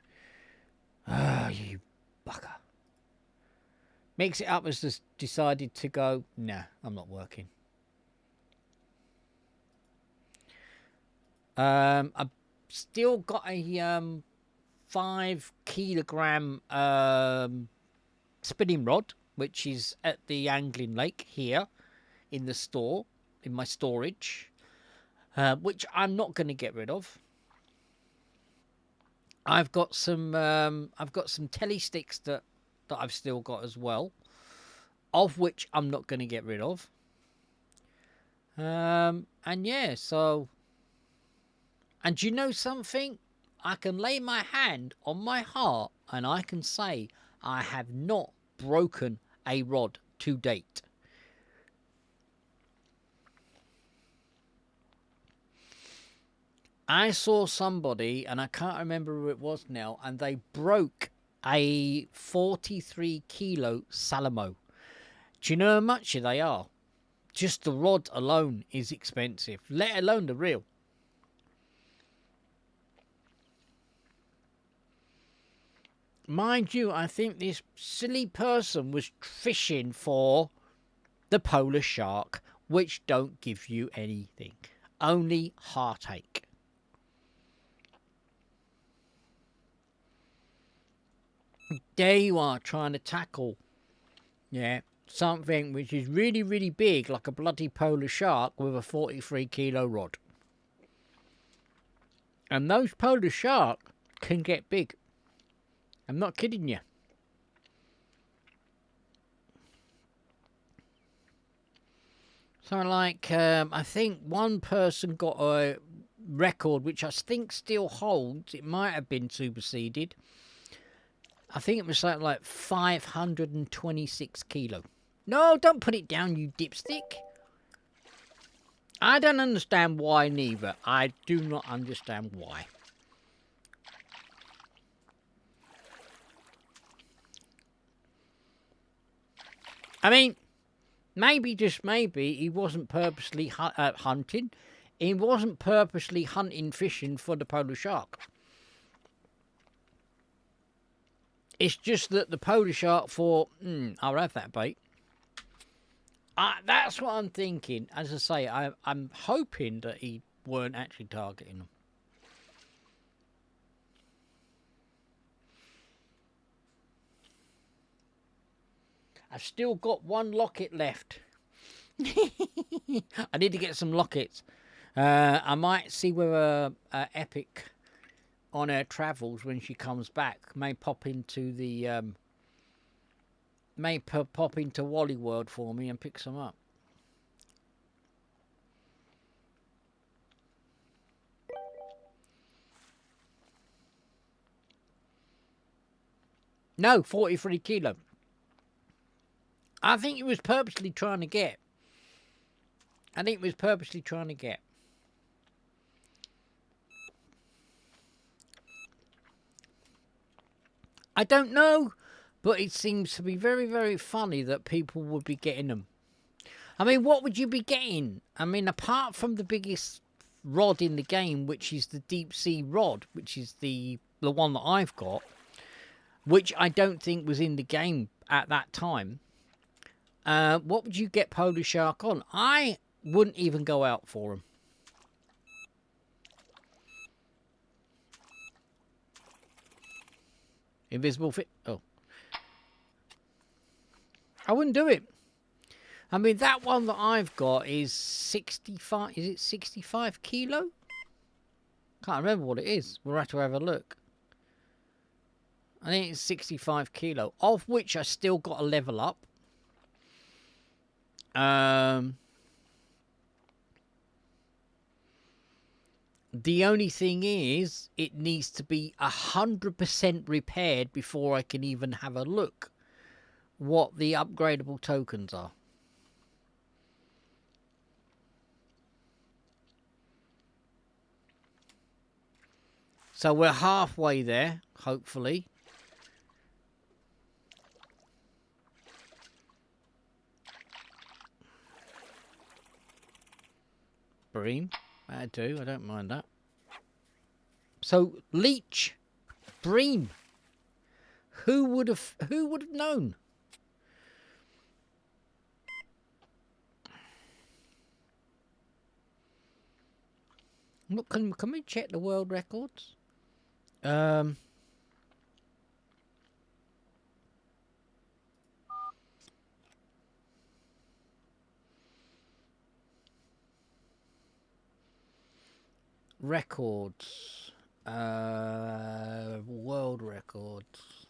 Ah, you bugger. Mix it up has just decided to go, nah, I'm not working. I've still got a 5 kilogram spinning rod, which is at the angling lake here in the store, in my storage, which I'm not going to get rid of. I've got some telly sticks that I've still got as well, of which I'm not going to get rid of. And yeah, so, and you know something? I can lay my hand on my heart and I can say I have not broken a rod to date. I saw somebody, and I can't remember who it was now, and they broke a 43 kilo Salamo. Do you know how much they are? Just the rod alone is expensive, let alone the reel. Mind you, I think this silly person was fishing for the polar shark, which don't give you anything, only heartache. There you are, trying to tackle, yeah, something which is really, really big, like a bloody polar shark with a 43 kilo rod. And those polar sharks can get big. I'm not kidding you. So, like, I think one person got a record, which I think still holds. It might have been superseded. I think it was something like 526 kilo. No, don't put it down, you dipstick. I don't understand why neither. I do not understand why. I mean, maybe, just maybe, he wasn't purposely hunting. He wasn't purposely hunting, fishing for the polar shark. It's just that the polar shark thought, I'll have that bait. That's what I'm thinking. As I say, I'm hoping that he weren't actually targeting them. I've still got one locket left. I need to get some lockets. I might see whether Epic on her travels when she comes back may pop into the pop into Wally World for me and pick some up. No, 43 kilo. I think he was purposely trying to get. I don't know, but it seems to be very, very funny that people would be getting them. I mean, what would you be getting? I mean, apart from the biggest rod in the game, which is the deep sea rod, which is the one that I've got, which I don't think was in the game at that time. What would you get Polar Shark on? I wouldn't even go out for him. Invisible fit. Oh. I wouldn't do it. I mean, that one that I've got is 65. Is it 65 kilo? Can't remember what it is. We'll have to have a look. I think it's 65 kilo, of which I still got to level up. The only thing is, it needs to be 100% repaired before I can even have a look what the upgradable tokens are. So we're halfway there, hopefully. Bream, I do. I don't mind that. So leech, bream. Who would have known? Look, can we check the world records? Records. World records.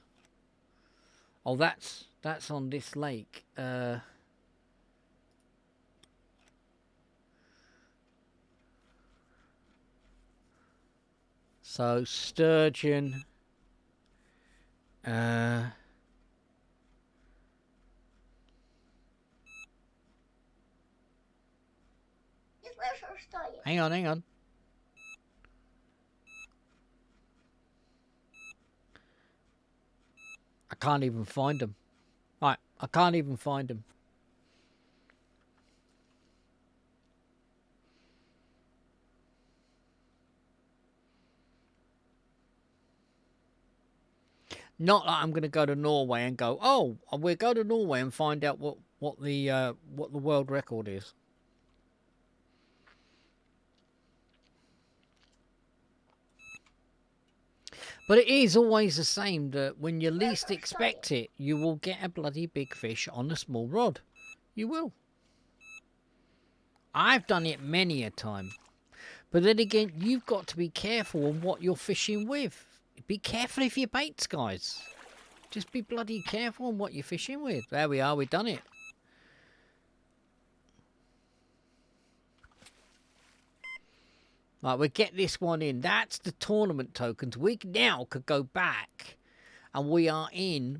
Oh, that's on this lake. So sturgeon. Hang on. I can't even find them. Right, I can't even find them. Not that I'm going to go to Norway and go, oh, we'll go to Norway and find out what the world record is. But it is always the same that when you least expect it, you will get a bloody big fish on a small rod. You will. I've done it many a time. But then again, you've got to be careful on what you're fishing with. Be careful if you baits, guys. Just be bloody careful on what you're fishing with. There we are, we've done it. Right, we'll get this one in. That's the tournament tokens. We now could go back and we are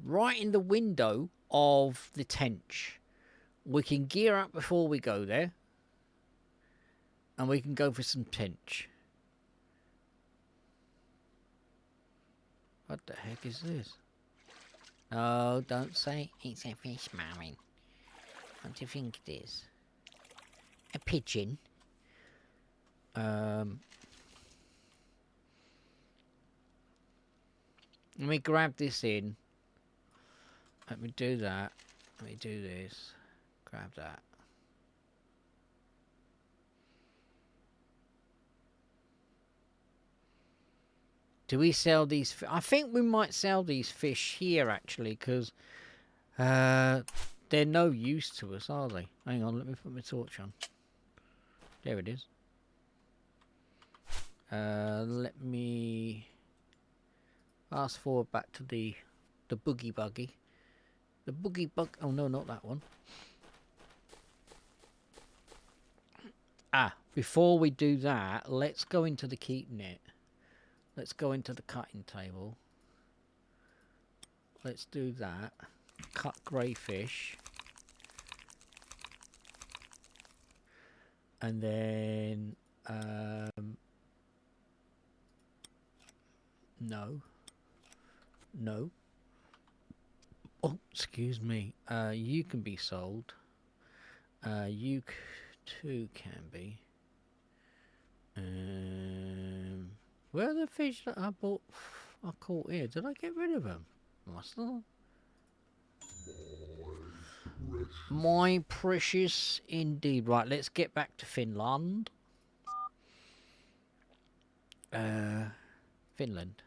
right in the window of the tench. We can gear up before we go there. And we can go for some tench. What the heck is this? Oh, don't say it's a fish, Marvin. What do you think it is? A pigeon? Let me grab this in. Let me do that. Let me do this. Grab that. Do we sell these? I think we might sell these fish here, actually, because they're no use to us, are they? Hang on, let me put my torch on. There it is. Let me fast forward back to the boogie buggy. The boogie bug. Oh no, not that one. Before we do that, let's go into the keep net. Let's go into the cutting table. Let's do that. Cut grey fish. And then no. Oh, excuse me. You can be sold. You too can be. Where are the fish that I caught here? Did I get rid of them? Must have. My precious indeed. Right, let's get back to Finland. Finland.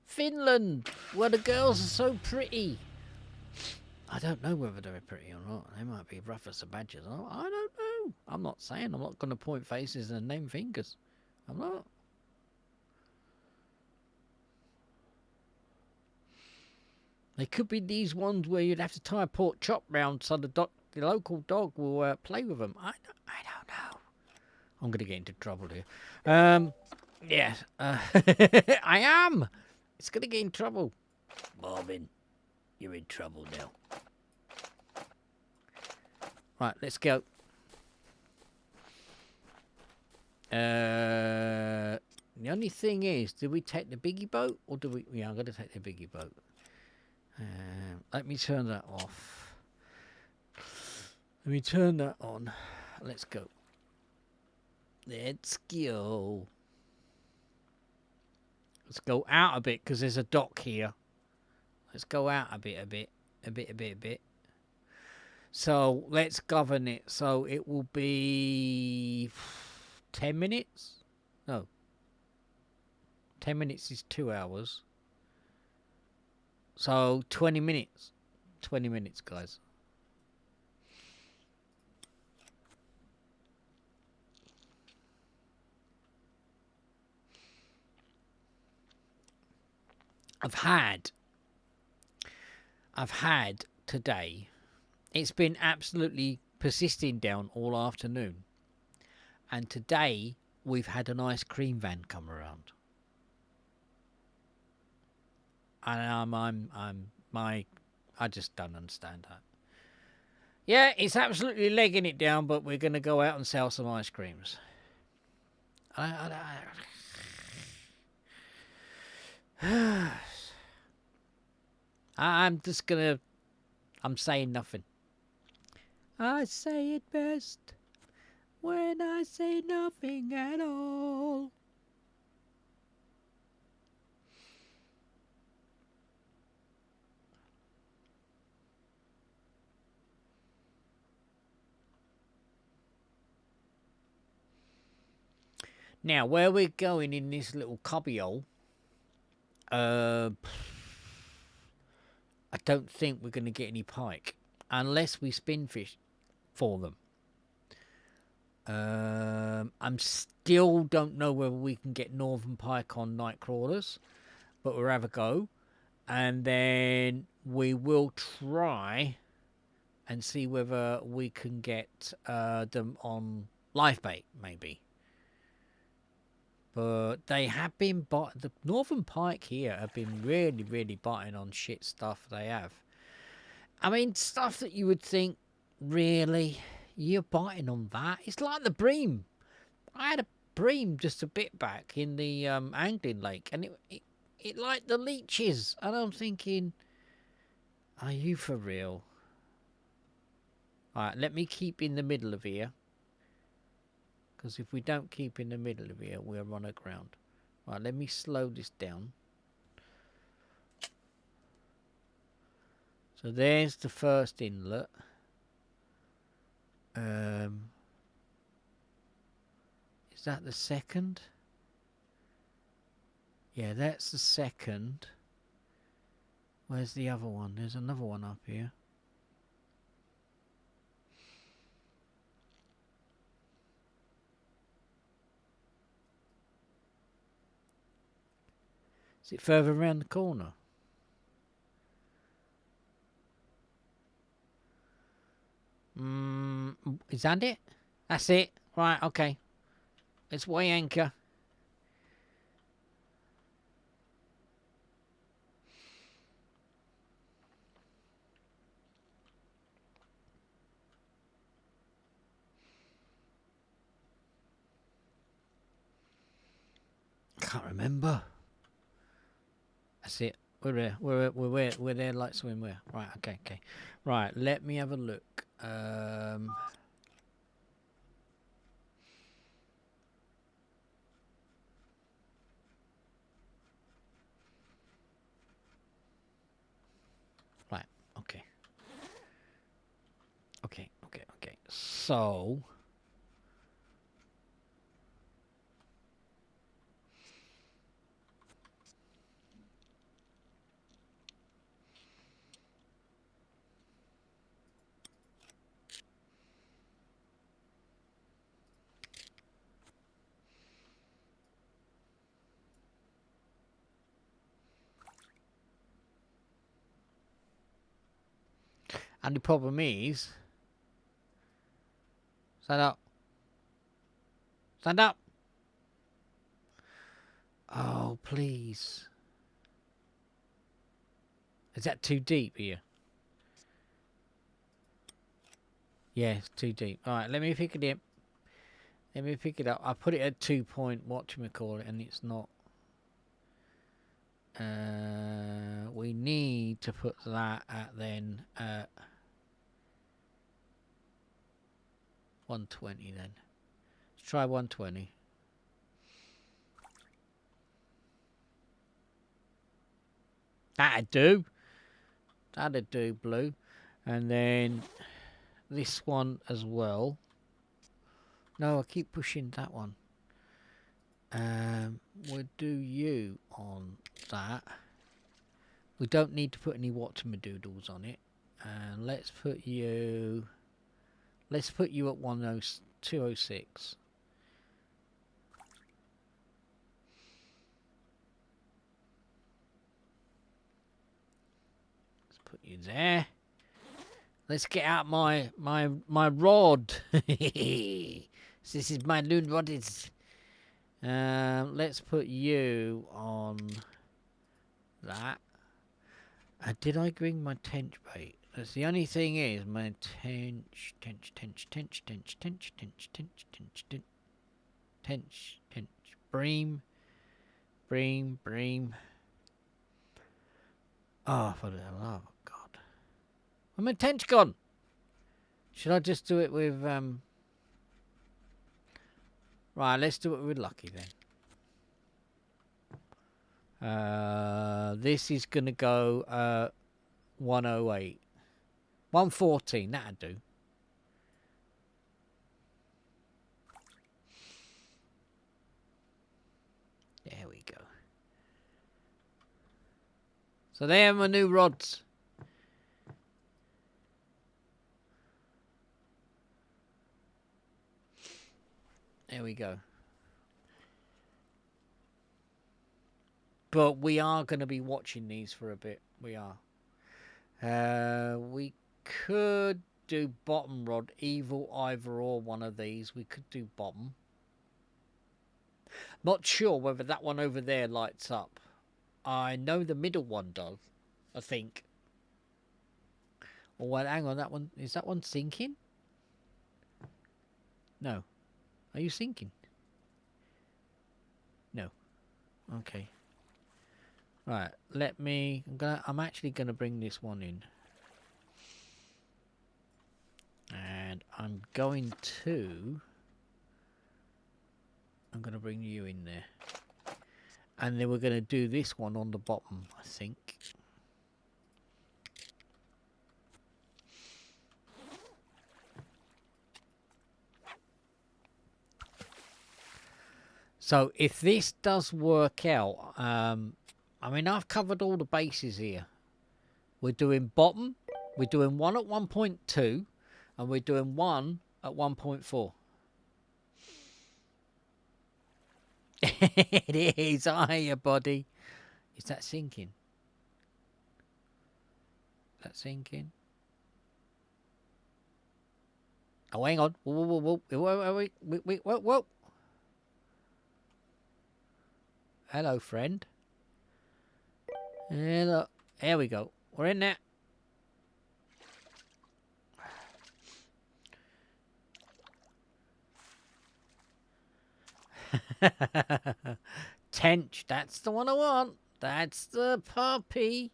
Finland, where the girls are so pretty. I don't know whether they're pretty or not. They might be rough as the badgers. I don't know. I'm not saying. I'm not going to point faces and name fingers. I'm not. They could be these ones where you'd have to tie a pork chop round so the local dog will play with them. I don't know. I'm going to get into trouble here. Yeah. I am. It's going to get in trouble. Marvin, you're in trouble now. Right, let's go. The only thing is, do we take the biggie boat or do we? Yeah, I'm going to take the biggie boat. Let me turn that off. Let me turn that on. Let's go. Let's go. Let's go out a bit because there's a dock here. Let's go out a bit. So let's govern it. So it will be 10 minutes? No. 10 minutes is 2 hours. So 20 minutes. 20 minutes, guys. I've had today. It's been absolutely persisting down all afternoon. And today we've had an ice cream van come around. And I just don't understand that. Yeah, it's absolutely legging it down, but we're going to go out and sell some ice creams. I'm just going to... I'm saying nothing. I say it best when I say nothing at all. Now, where we're going in this little cubbyhole, I don't think we're going to get any pike unless we spin fish for them. I'm still don't know whether we can get northern pike on night crawlers, but we'll have a go, and then we will try and see whether we can get them on live bait, maybe. But they have been the northern pike here have been really biting on shit stuff. They have. I mean, stuff that you would think, really, you're biting on that. It's like the bream. I had a bream just a bit back in the angling lake, and it like the leeches. And I'm thinking, are you for real? All right, let me keep in the middle of here. Because if we don't keep in the middle of here, we'll run aground. Right, let me slow this down. So there's the first inlet. Is that the second? Yeah, that's the second. Where's the other one? There's another one up here. Is it further around the corner? Is that it? That's it? Right, okay. Let's weigh anchor. Can't remember. That's it. We're there. We're there like swimwear. Right, okay. Right, let me have a look. Right, okay. So and the problem is, stand up. Stand up. Oh, please. Is that too deep here? Yeah, it's too deep. All right, let me pick it up. Let me pick it up. I put it at 2 point, whatchamacallit, and it's not. We need to put that at then 120 then. Let's try 120. That'd do. That'd do, blue. And then this one as well. No, I keep pushing that one. We'll do you on that. We don't need to put any whatchamadoodles on it. And let's put you at 206. Let's put you there. Let's get out my rod. This is my loon rod. Let's put you on that. Did I bring my tench bait? That's the only thing is my tench, bream. Oh, for the love of God. Where's my tench gone? Should I just do it with, Right, let's do it with Lucky then. This is going to go 108. 114, that'd do. There we go. So there are my new rods. There we go. But we are going to be watching these for a bit. We are. We could do bottom rod, evil, either or one of these. We could do bottom. Not sure whether that one over there lights up. I know the middle one does, I think. Oh, well, hang on, that one, is that one sinking? No. Are you sinking? No. Okay. Right, I'm actually gonna bring this one in. And I'm gonna bring you in there. And then we're gonna do this one on the bottom, I think. So if this does work out, I mean, I've covered all the bases here. We're doing bottom, we're doing one at 1.2, and we're doing one at 1.4. It is, hiya, buddy. Is that sinking? Is that sinking? Oh, hang on. Whoa. Whoa. Hello, friend. Hello. There we go. We're in there. Tench, that's the one I want. That's the puppy.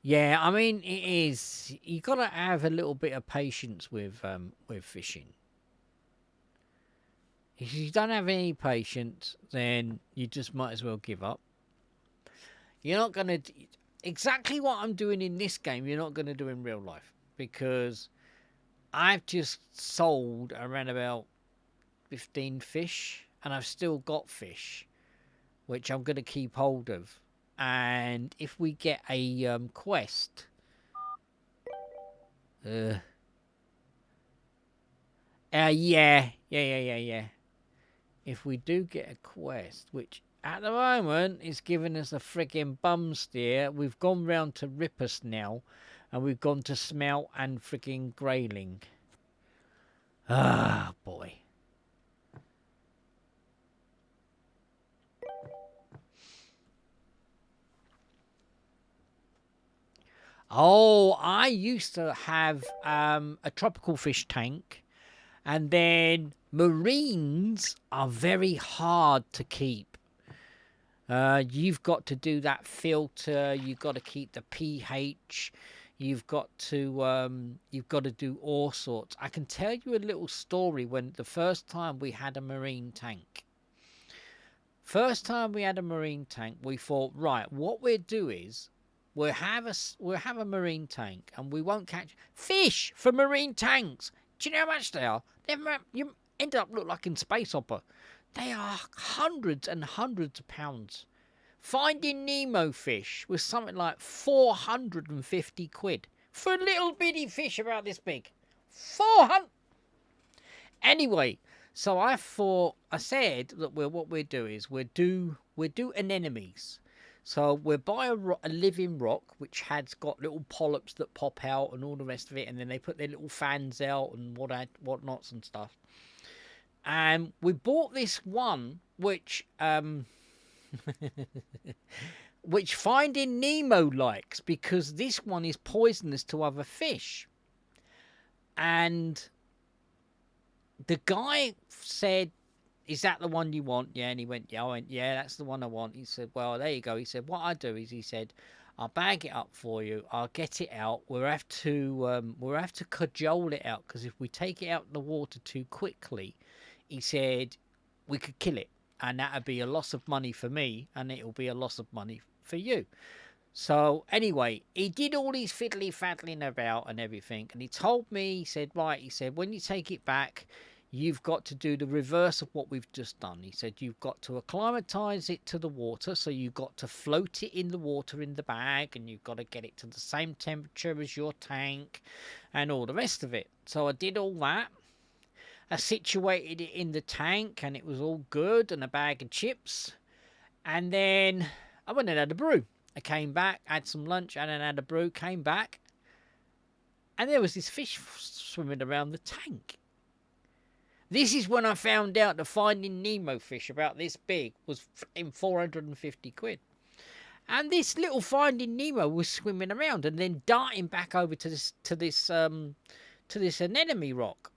Yeah, I mean, it is. You got to have a little bit of patience with fishing. If you don't have any patience, then you just might as well give up. You're not going to... Exactly what I'm doing in this game, you're not going to do in real life. Because I've just sold around about 15 fish, and I've still got fish, which I'm going to keep hold of. And if we get a quest, yeah. If we do get a quest, which at the moment is giving us a frigging bum steer, we've gone round to Rippus now, and we've gone to Smelt and frigging Grayling. Ah, boy. Oh, I used to have a tropical fish tank, and then marines are very hard to keep. You've got to do that filter. You've got to keep the pH. You've got to do all sorts. I can tell you a little story when the first time we had a marine tank. First time we had a marine tank, we thought, right, what we'll do is we'll have a marine tank, and we won't catch fish for marine tanks. Do you know how much they are? You end up look like in Space Opera. They are hundreds and hundreds of pounds. Finding Nemo fish was something like 450 quid for a little bitty fish about this big. 400. Anyway, so I said that what we'll do is we'll do anemones. So we'll buy a living rock which has got little polyps that pop out and all the rest of it, and then they put their little fans out and whatnots and stuff. And we bought this one which which Finding Nemo likes, because this one is poisonous to other fish. And the guy said, "Is that the one you want?" Yeah, and he went, "Yeah." I went, "Yeah, that's the one I want." He said, "Well, there you go." He said, "What I do is," he said, "I'll bag it up for you. I'll get it out. We'll have to cajole it out, because if we take it out of the water too quickly," he said, "we could kill it, and that'd be a loss of money for me, and it'll be a loss of money for you." So anyway, he did all his fiddly faddling about and everything, and he told me, he said, "Right," he said, "when you take it back, you've got to do the reverse of what we've just done." He said, "You've got to acclimatise it to the water, so you've got to float it in the water in the bag, and you've got to get it to the same temperature as your tank and all the rest of it." So I did all that. I situated it in the tank, and it was all good, and a bag of chips. And then I went and had a brew. I came back, had some lunch, and then had a brew, came back, and there was this fish swimming around the tank. This is when I found out the Finding Nemo fish about this big was in 450 quid. And this little Finding Nemo was swimming around and then darting back over to this anemone rock.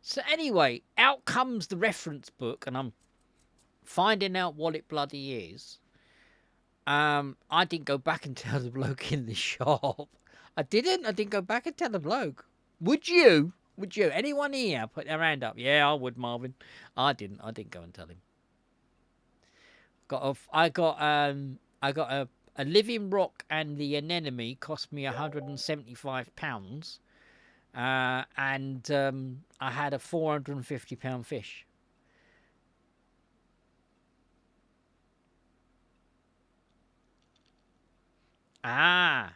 So anyway, out comes the reference book, and I'm finding out what it bloody is. I didn't go back and tell the bloke in the shop. I didn't go back and tell the bloke. Would you? Anyone here put their hand up? Yeah, I would, Marvin. I didn't go and tell him. I got a living rock, and the anemone cost me £175. And I had a £450 fish. Ah.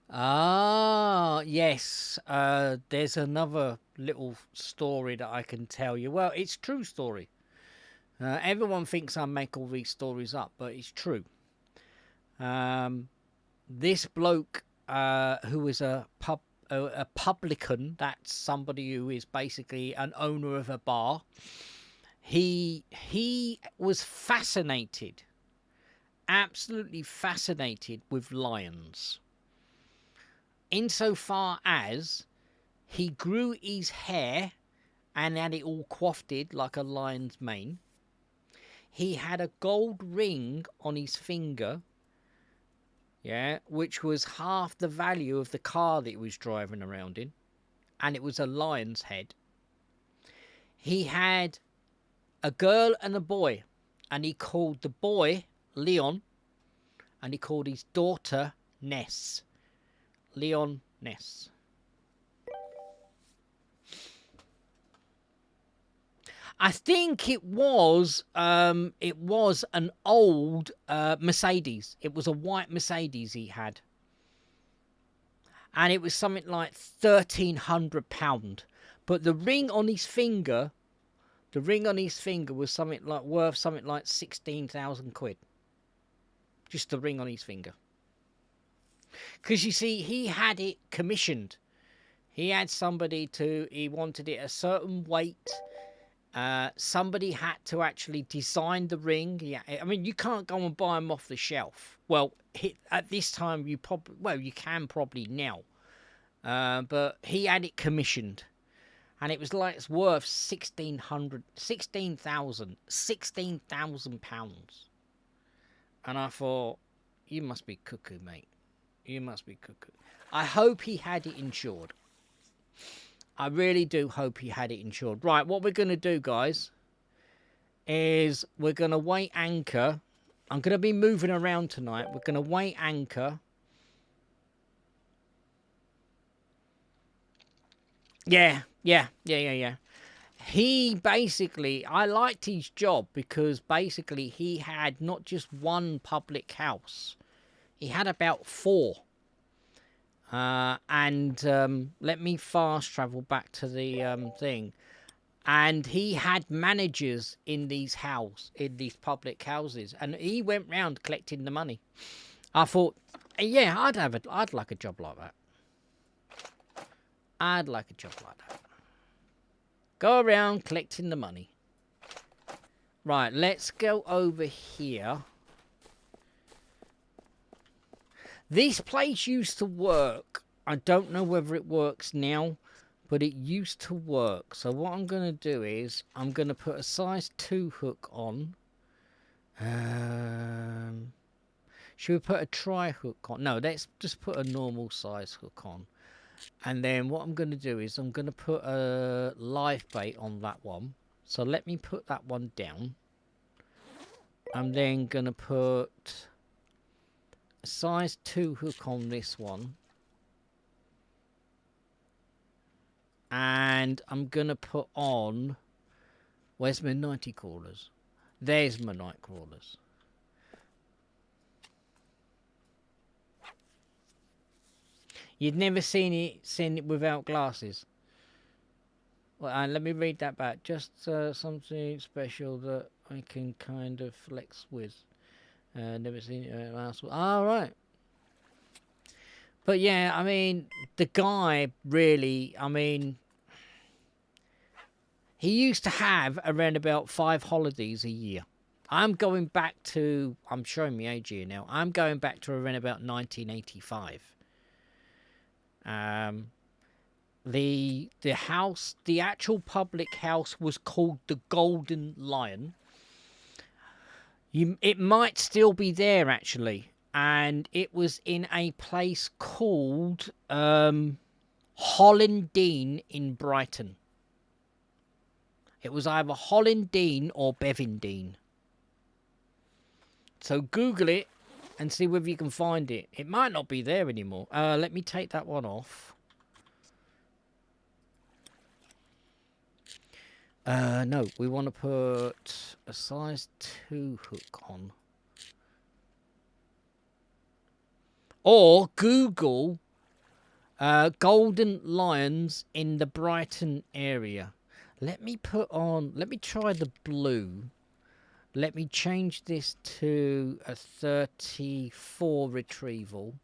Ah, yes. There's another little story that I can tell you. Well, it's true story. Everyone thinks I make all these stories up, but it's true. This bloke, who is a publican, that's somebody who is basically an owner of a bar. He was fascinated, absolutely fascinated with lions. Insofar as he grew his hair and had it all coiffed like a lion's mane. He had a gold ring on his finger, yeah, which was half the value of the car that he was driving around in, and it was a lion's head. He had a girl and a boy, and he called the boy Leon, and he called his daughter Ness. Leon Ness. I think it was an old Mercedes. It was a white Mercedes he had, and it was something like £1,300. But the ring on his finger, was something like worth something like 16,000 quid. Just the ring on his finger. Because you see, he had it commissioned. He had somebody he wanted it a certain weight. Somebody had to actually design the ring. Yeah, I mean, you can't go and buy them off the shelf. Well, at this time, you can probably now. But he had it commissioned. And it was like it's worth £16,000. And I thought, you must be cuckoo, mate. You must be cuckoo. I hope he had it insured. I really do hope he had it insured. Right, what we're going to do, guys, is we're going to weigh anchor. I'm going to be moving around tonight. We're going to weigh anchor. Yeah. He basically, I liked his job because basically he had not just one public house. He had about 4. Let me fast travel back to the thing. And he had managers in these public houses, and he went round collecting the money. I thought, yeah, I'd like a job like that. I'd like a job like that. Go around collecting the money. Right, let's go over here. This place used to work. I don't know whether it works now, but it used to work. So what I'm going to do is I'm going to put a size 2 hook on. Should we put a tri hook on? No, let's just put a normal size hook on. And then what I'm going to do is I'm going to put a live bait on that one. So let me put that one down. I'm then going to put a size 2 hook on this one. And I'm going to put on... Where's my nighty crawlers? There's my night crawlers. You'd never seen it without glasses. Well, and let me read that back. Just something special that I can kind of flex with. Never seen it last. All right. But yeah, I mean, the guy really. I mean, he used to have around about 5 holidays a year. I'm going back to. I'm showing my age here now. I'm going back to around about 1985. The house, the actual public house was called the Golden Lion. It might still be there actually, and it was in a place called Hollandine in Brighton. It was either Hollandine or Bevindine. So Google it and see whether you can find it. It might not be there anymore. Let me take that one off. No, we want to put a size 2 hook on. Or Google Golden Lions in the Brighton area. Let me try the blue. Let me change this to a 34 retrieval.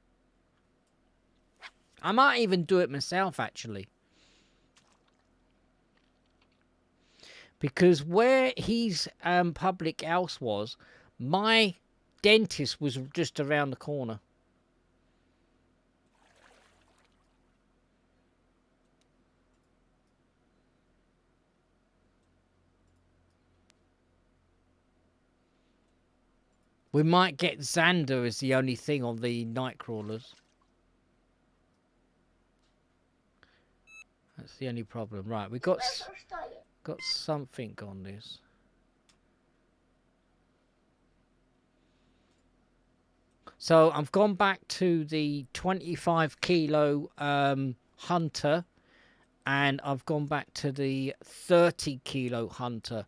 I might even do it myself, actually. Because where his public house was, my dentist was just around the corner. We might get Xander as the only thing on the night crawlers. That's the only problem. Right, we got something on this. So I've gone back to the 25 kilo Hunter, and I've gone back to the 30 kilo Hunter.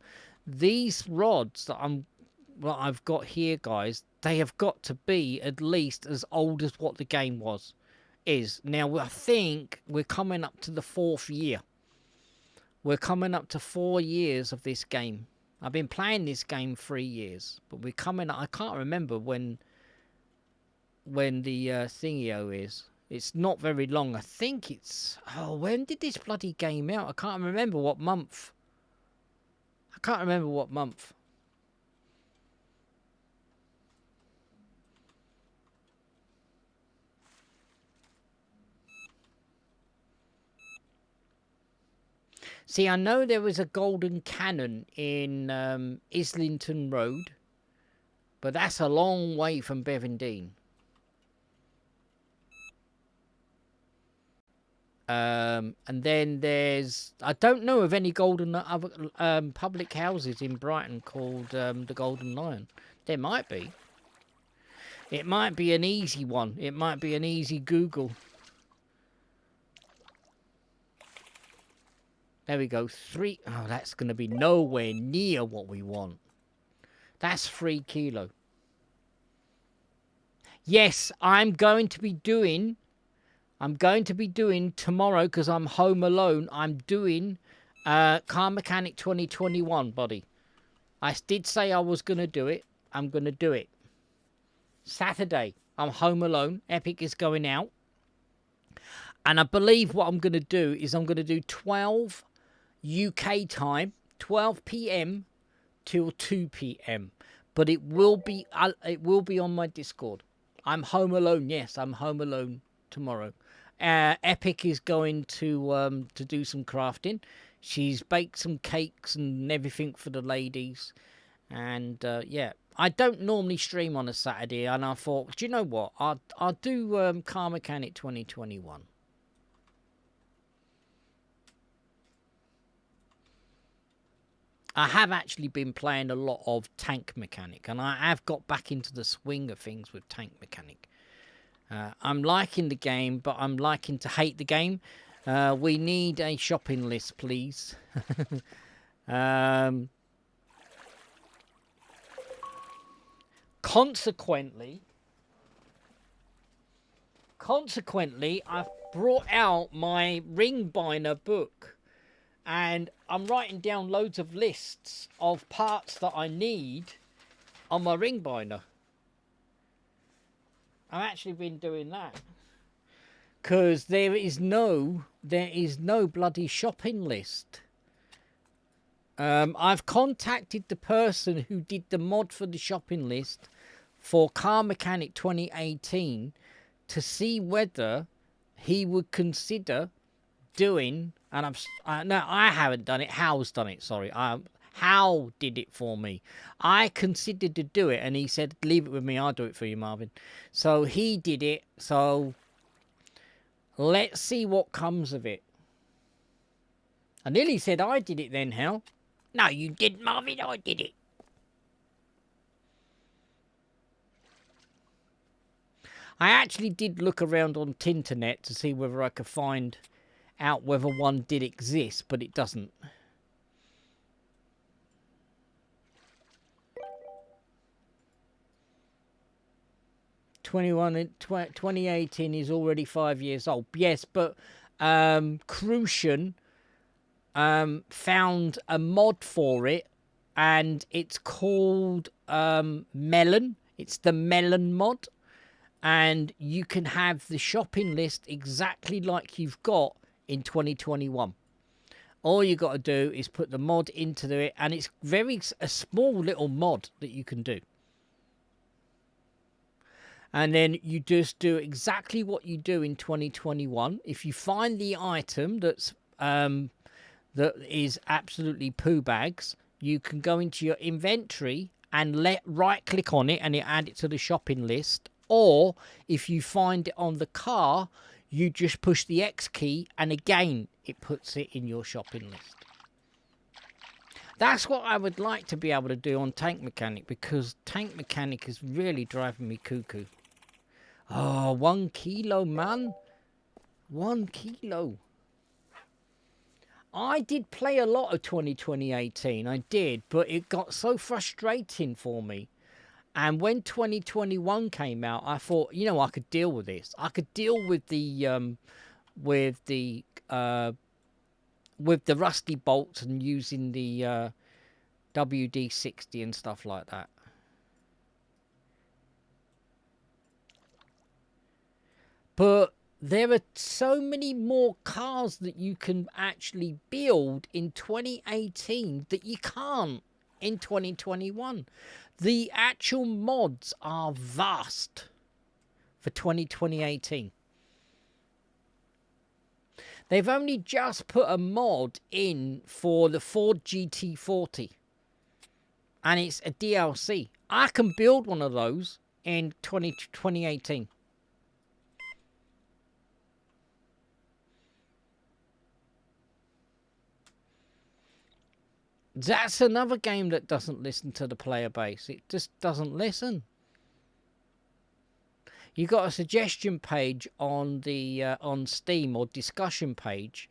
These rods that I've got here, guys, they have got to be at least as old as what the game is. Now, I think we're coming up to the 4th year. We're coming up to 4 years of this game. I've been playing this game 3 years, but we're coming up. I can't remember when the thingio is. It's not very long. I think it's... Oh, when did this bloody game out? I can't remember what month. See, I know there was a golden cannon in Islington Road, but that's a long way from Bevendine. And then there's... I don't know of any golden other public houses in Brighton called the Golden Lion. There might be. It might be an easy one. It might be an easy Google. There we go. 3... Oh, that's going to be nowhere near what we want. That's 3 kilo. Yes, I'm going to be doing tomorrow, because I'm home alone. I'm doing Car Mechanic 2021, buddy. I did say I was going to do it. I'm going to do it. Saturday, I'm home alone. Epic is going out. And I believe what I'm going to do is I'm going to do 12 UK time, 12 p.m. till 2 p.m. But it will be on my Discord. I'm home alone. Yes, I'm home alone tomorrow. Epic is going to do some crafting. She's baked some cakes and everything for the ladies. And yeah, I don't normally stream on a Saturday, and I thought, do you know what? I'll do Car Mechanic 2021. I have actually been playing a lot of Tank Mechanic, and I have got back into the swing of things with Tank Mechanic. I'm liking the game, but I'm liking to hate the game. We need a shopping list, please. Consequently, I've brought out my ring binder book, and I'm writing down loads of lists of parts that I need on my ring binder. I've actually been doing that because there is no bloody shopping list. I've contacted the person who did the mod for the shopping list for Car Mechanic 2018 to see whether he would consider doing, and no, I haven't done it. Hal's done it. Sorry, Hal did it for me. I considered to do it, and he said, "Leave it with me. I'll do it for you, Marvin." So he did it. So let's see what comes of it. I nearly said I did it then, Hal. No, you didn't, Marvin. I did it. I actually did look around on Tinternet to see whether I could find out whether one did exist, but it doesn't. In 2018 is already 5 years old. Yes, but Crucian found a mod for it, and it's called Melon. It's the Melon mod, and you can have the shopping list exactly like you've got in 2021. All you got to do is put the mod into it, and it's a small little mod that you can do. And then you just do exactly what you do in 2021. If you find the item that is absolutely poo bags, you can go into your inventory and right click on it, and it add it to the shopping list. Or if you find it on the car, you just push the X key, and again it puts it in your shopping list. That's what I would like to be able to do on Tank Mechanic, because Tank Mechanic is really driving me cuckoo. Oh, 1 kilo, man. 1 kilo. I did play a lot of 2018. I did, but it got so frustrating for me. And when 2021 came out, I thought, you know, I could deal with this. I could deal with with the uh, with the rusty bolts and using the WD-60 and stuff like that. But there are so many more cars that you can actually build in 2018 that you can't in 2021. The actual mods are vast for 2018. They've only just put a mod in for the Ford GT40. And it's a DLC. I can build one of those in 2018. That's another game that doesn't listen to the player base. It just doesn't listen. You got a suggestion page on the on Steam or discussion page,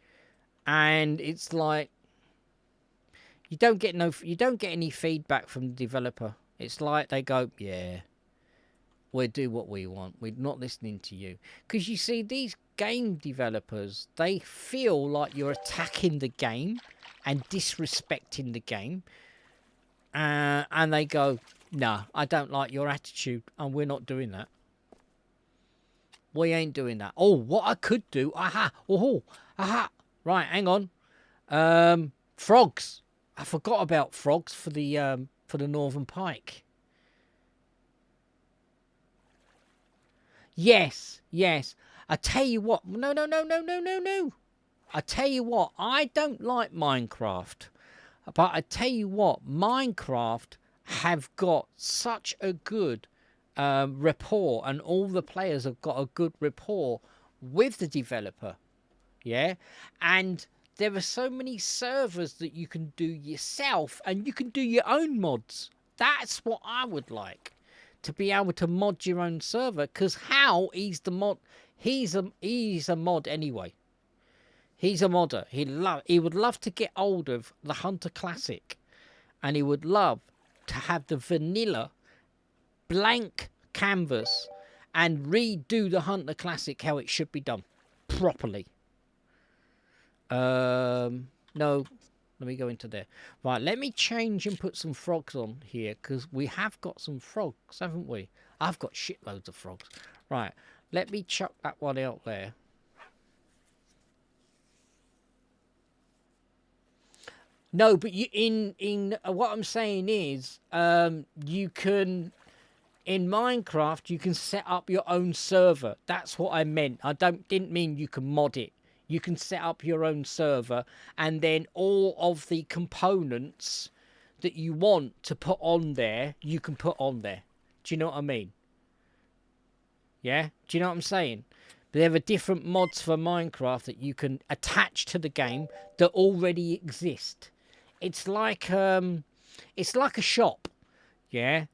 and it's like you don't get any feedback from the developer. It's like they go, yeah, we'll do what we want. We're not listening to you. Because you see, these game developers, they feel like you're attacking the game and disrespecting the game. And they go, nah, I don't like your attitude, and we're not doing that. We ain't doing that. Oh, what I could do, aha, oh, aha. Right, hang on. Frogs. I forgot about frogs for the Northern Pike. Yes. I tell you what. No. I tell you what. I don't like Minecraft, but I tell you what. Minecraft have got such a good rapport, and all the players have got a good rapport with the developer. Yeah, and there are so many servers that you can do yourself, and you can do your own mods. That's what I would like, to be able to mod your own server. Because how he's the mod, he's a mod anyway. He's a modder. He would love to get hold of the Hunter Classic, and he would love to have the vanilla blank canvas and redo the Hunter Classic how it should be done properly. No, let me go into there. Right, let me change and put some frogs on here, because we have got some frogs, haven't we? I've got shitloads of frogs. Right, let me chuck that one out there. No, but you in what I'm saying is, you can, in Minecraft, you can set up your own server. That's what I meant. I didn't mean you can mod it. You can set up your own server, and then all of the components that you want to put on there, you can put on there. Do you know what I mean? Yeah? Do you know what I'm saying? But there are different mods for Minecraft that you can attach to the game that already exist. It's like a shop. Yeah?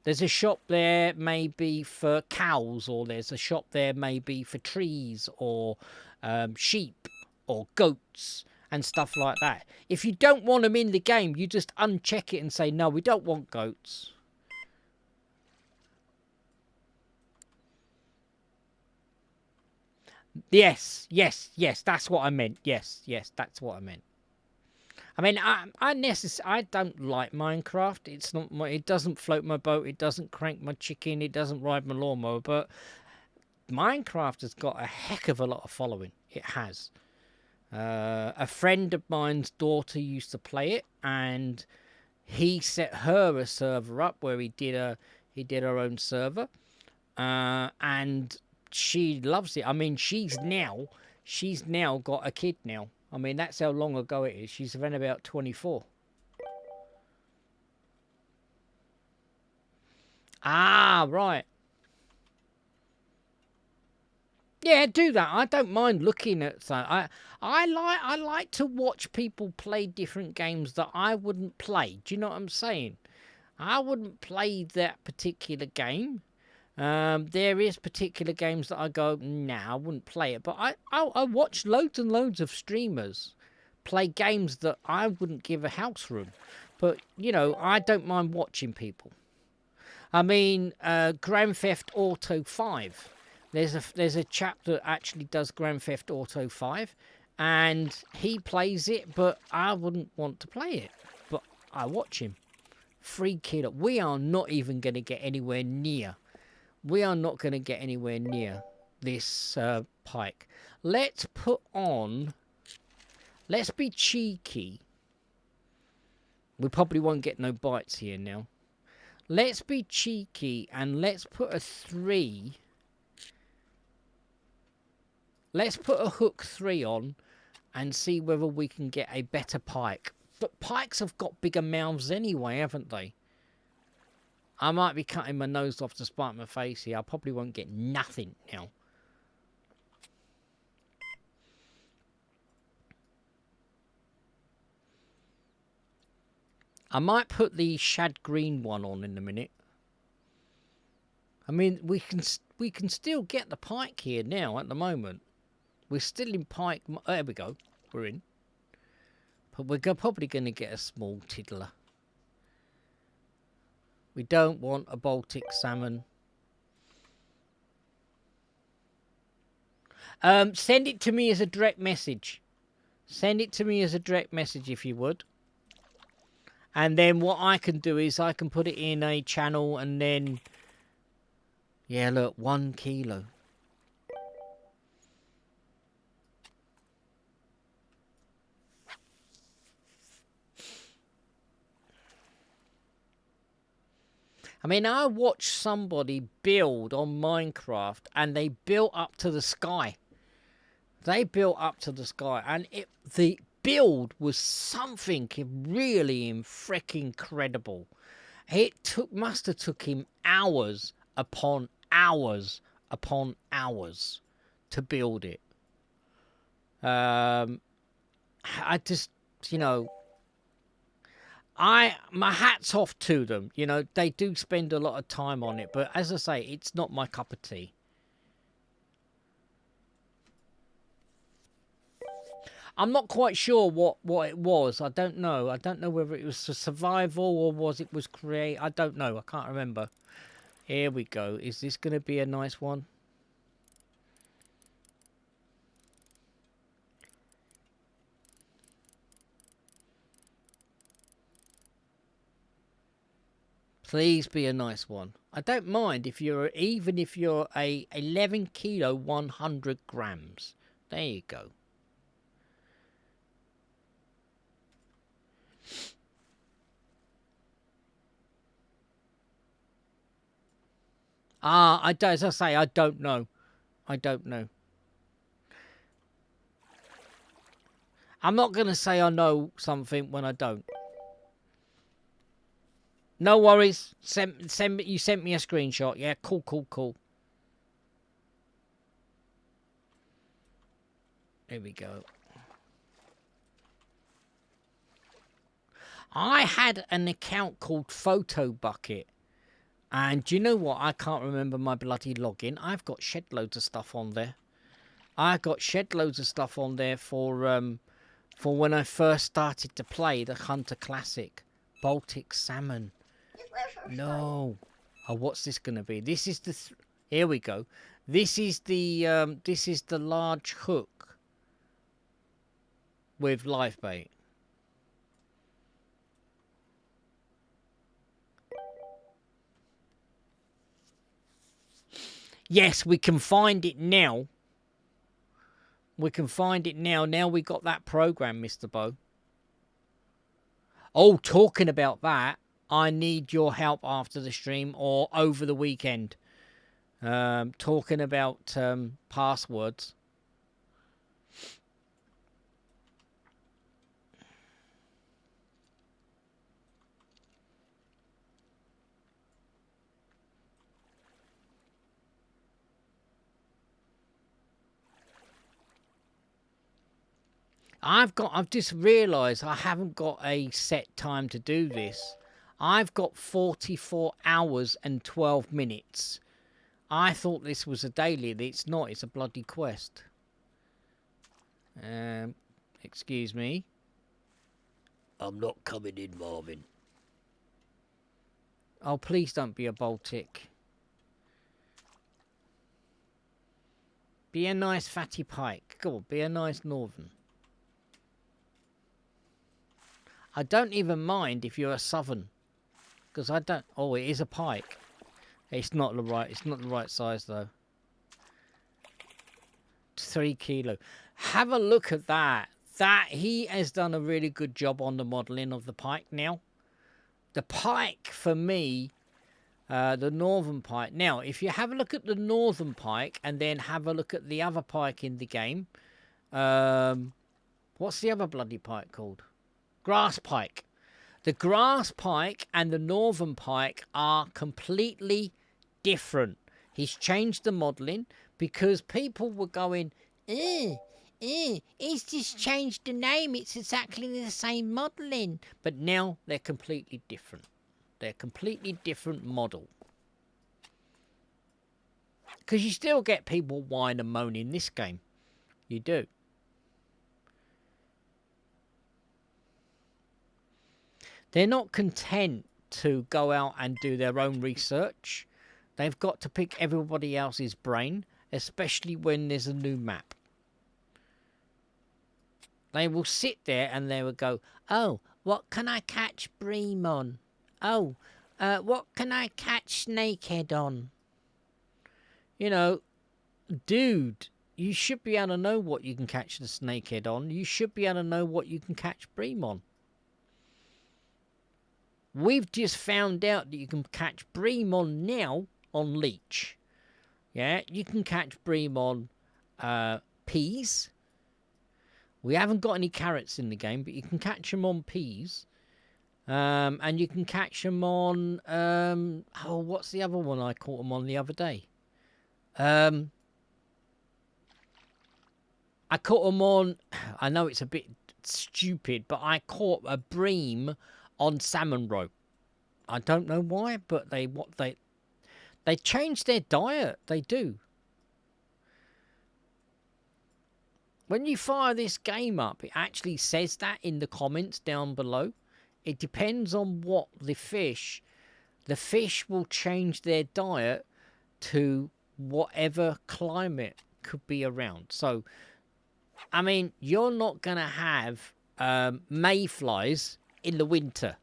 There's a shop there maybe for cows, or there's a shop there maybe for trees, or sheep, or goats, and stuff like that. If you don't want them in the game, you just uncheck it and say, no, we don't want goats. Yes, that's what I meant. Yes, that's what I meant. I mean, I don't like Minecraft. It's not it doesn't float my boat. It doesn't crank my chicken. It doesn't ride my lawnmower. But Minecraft has got a heck of a lot of following. It has. A friend of mine's daughter used to play it, and he set her a server up where he did her own server, and she loves it. I mean, she's now got a kid now. I mean, that's how long ago it is. She's around about 24. Ah, right. Yeah, do that. I don't mind looking at that. I like to watch people play different games that I wouldn't play. Do you know what I'm saying? I wouldn't play that particular game. There is particular games that I go, nah, I wouldn't play it. But I watch loads and loads of streamers play games that I wouldn't give a house room. But, you know, I don't mind watching people. I mean, Grand Theft Auto 5. There's a chap that actually does Grand Theft Auto 5. And he plays it, but I wouldn't want to play it. But I watch him. Free killer. We are not even going to get anywhere near. We are not going to get anywhere near this pike. Let's put on... Let's be cheeky. We probably won't get no bites here now. Let's be cheeky and let's put a 3. Let's put a hook 3 on and see whether we can get a better pike. But pikes have got bigger mouths anyway, haven't they? I might be cutting my nose off to spite my face here. I probably won't get nothing now. I might put the shad green one on in a minute. I mean, we can still get the pike here now at the moment. We're still in pike. There we go. We're in. But we're probably going to get a small tiddler. We don't want a Baltic salmon. Send it to me as a direct message. Send it to me as a direct message if you would. And then what I can do is I can put it in a channel and then... Yeah, look, 1 kilo. I mean, I watched somebody build on Minecraft and they built up to the sky. They built up to the sky and the build was something really freaking incredible. It must have took him hours upon hours upon hours to build it. I just, you know, my hat's off to them. You know, they do spend a lot of time on it, but as I say, it's not my cup of tea. I'm not quite sure what it was. I don't know. I don't know whether it was a survival or was create. I don't know. I can't remember. Here we go. Is this going to be a nice one? Please be a nice one. I don't mind even if you're a 11 kilo 100 grams. There you go. As I say, I don't know. I don't know. I'm not going to say I know something when I don't. No worries. You sent me a screenshot. Yeah, cool. There we go. I had an account called Photo Bucket. And do you know what? I can't remember my bloody login. I've got shed loads of stuff on there. I've got shed loads of stuff on there for when I first started to play the Hunter Classic. Baltic salmon. No. Oh, what's this going to be? This is the... Here we go. This is the large hook with live bait. Yes, we can find it now. We can find it now. Now we got that program, Mr. Bo. Oh, talking about that, I need your help after the stream or over the weekend. Talking about passwords. I've just realised I haven't got a set time to do this. I've got 44 hours and 12 minutes. I thought this was a daily. It's not. It's a bloody quest. Excuse me. I'm not coming in, Marvin. Oh, please don't be a Baltic. Be a nice fatty pike. Go on, be a nice northern. I don't even mind if you're a southern, because I don't. Oh, it is a pike. It's not the right. It's not the right size though. 3 kilo. Have a look at that. That he has done a really good job on the modelling of the pike now. The pike for me, the northern pike. Now, if you have a look at the northern pike and then have a look at the other pike in the game, what's the other bloody pike called? Grass pike. The grass pike and the northern pike are completely different. He's changed the modelling because people were going, he's just changed the name. It's exactly the same modelling. But now they're completely different. They're completely different model. Because you still get people whine and moan in this game. You do. They're not content to go out and do their own research. They've got to pick everybody else's brain, especially when there's a new map. They will sit there and they will go, oh, what can I catch bream on? Oh, what can I catch snakehead on? You know, dude, you should be able to know what you can catch the snakehead on. You should be able to know what you can catch bream on. We've just found out that you can catch bream on now on leech. Yeah, you can catch bream on peas. We haven't got any carrots in the game, but you can catch them on peas. And you can catch them on... oh, what's the other one I caught them on the other day? I caught them on... I know it's a bit stupid, but I caught a bream on salmon roe. I don't know why, but they change their diet. They do. When you fire this game up, it actually says that in the comments down below. It depends on what the fish will change their diet to whatever climate could be around. So, I mean, you're not going to have mayflies in the winter.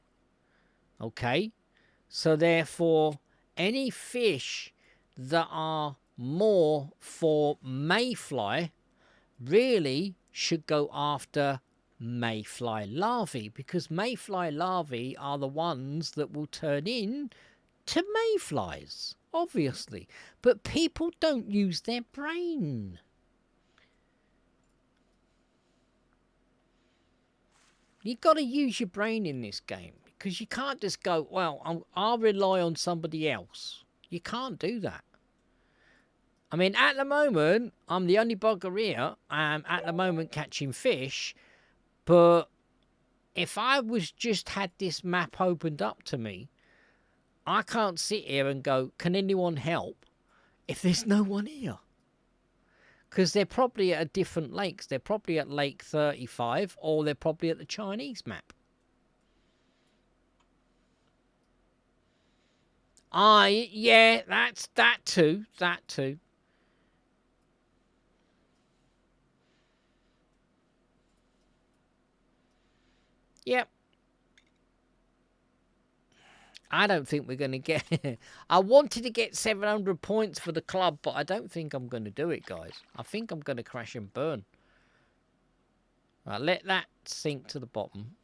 Okay? So, therefore, any fish that are more for mayfly really should go after mayfly larvae, because mayfly larvae are the ones that will turn in to mayflies, obviously. But people don't use their brain. You've got to use your brain in this game, because you can't just go, well, I'll rely on somebody else. You can't do that. I mean, at the moment, I'm the only bugger here. I'm at the moment catching fish. But if I was just had this map opened up to me, I can't sit here and go, can anyone help? If there's no one here. Because they're probably at different lakes. They're probably at Lake 35 or they're probably at the Chinese map. Yeah, that's that too. That too. Yep. I don't think we're going to get... I wanted to get 700 points for the club, but I don't think I'm going to do it, guys. I think I'm going to crash and burn. Right, let that sink to the bottom.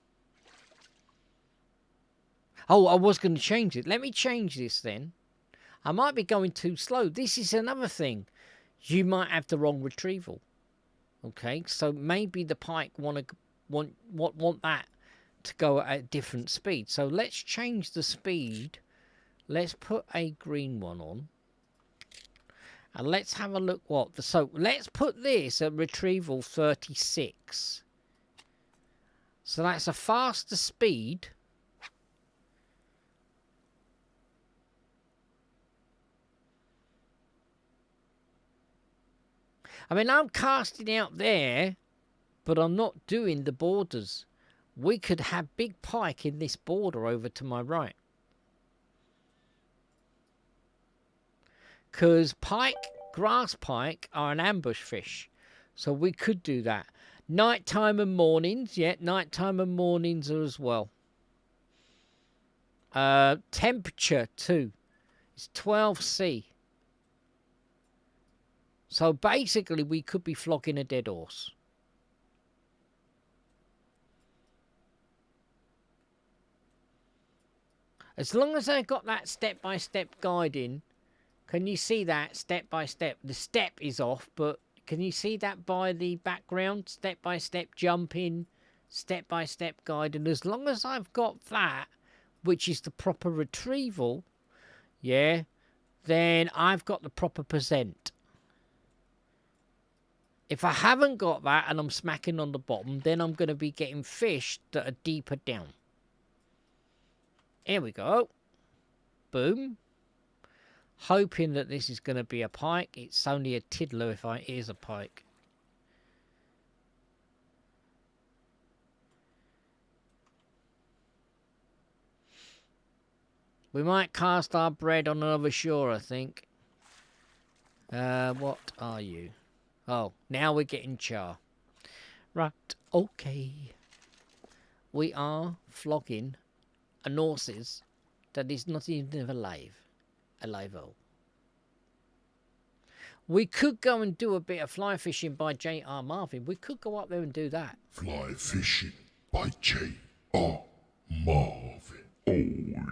Oh, I was going to change it. Let me change this then. I might be going too slow. This is another thing. You might have the wrong retrieval. Okay, so maybe the pike want that to go at a different speed. So let's change the speed. Let's put a green one on. And let's have a look what... So let's put this at retrieval 36. So that's a faster speed. I mean, I'm casting out there, but I'm not doing the borders. We could have big pike in this border over to my right. Because pike, grass pike, are an ambush fish. So we could do that. Nighttime and mornings, yeah, nighttime and mornings as well. Temperature too. It's 12°C. So basically we could be flogging a dead horse. As long as I got that step-by-step guiding, can you see that step-by-step? The step is off, but can you see that by the background? Step-by-step jumping, step-by-step guiding. As long as I've got that, which is the proper retrieval, yeah, then I've got the proper percent. If I haven't got that and I'm smacking on the bottom, then I'm going to be getting fish that are deeper down. Here we go. Boom. Hoping that this is going to be a pike. It's only a tiddler if it is a pike. We might cast our bread on another shore, I think. What are you? Oh, now we're getting char. Right, okay. We are flogging a horses that is not even alive. Alive-o. We could go and do a bit of fly fishing by J.R. Marvin. We could go up there and do that. Fly fishing by J.R. Marvin. Oh, yeah.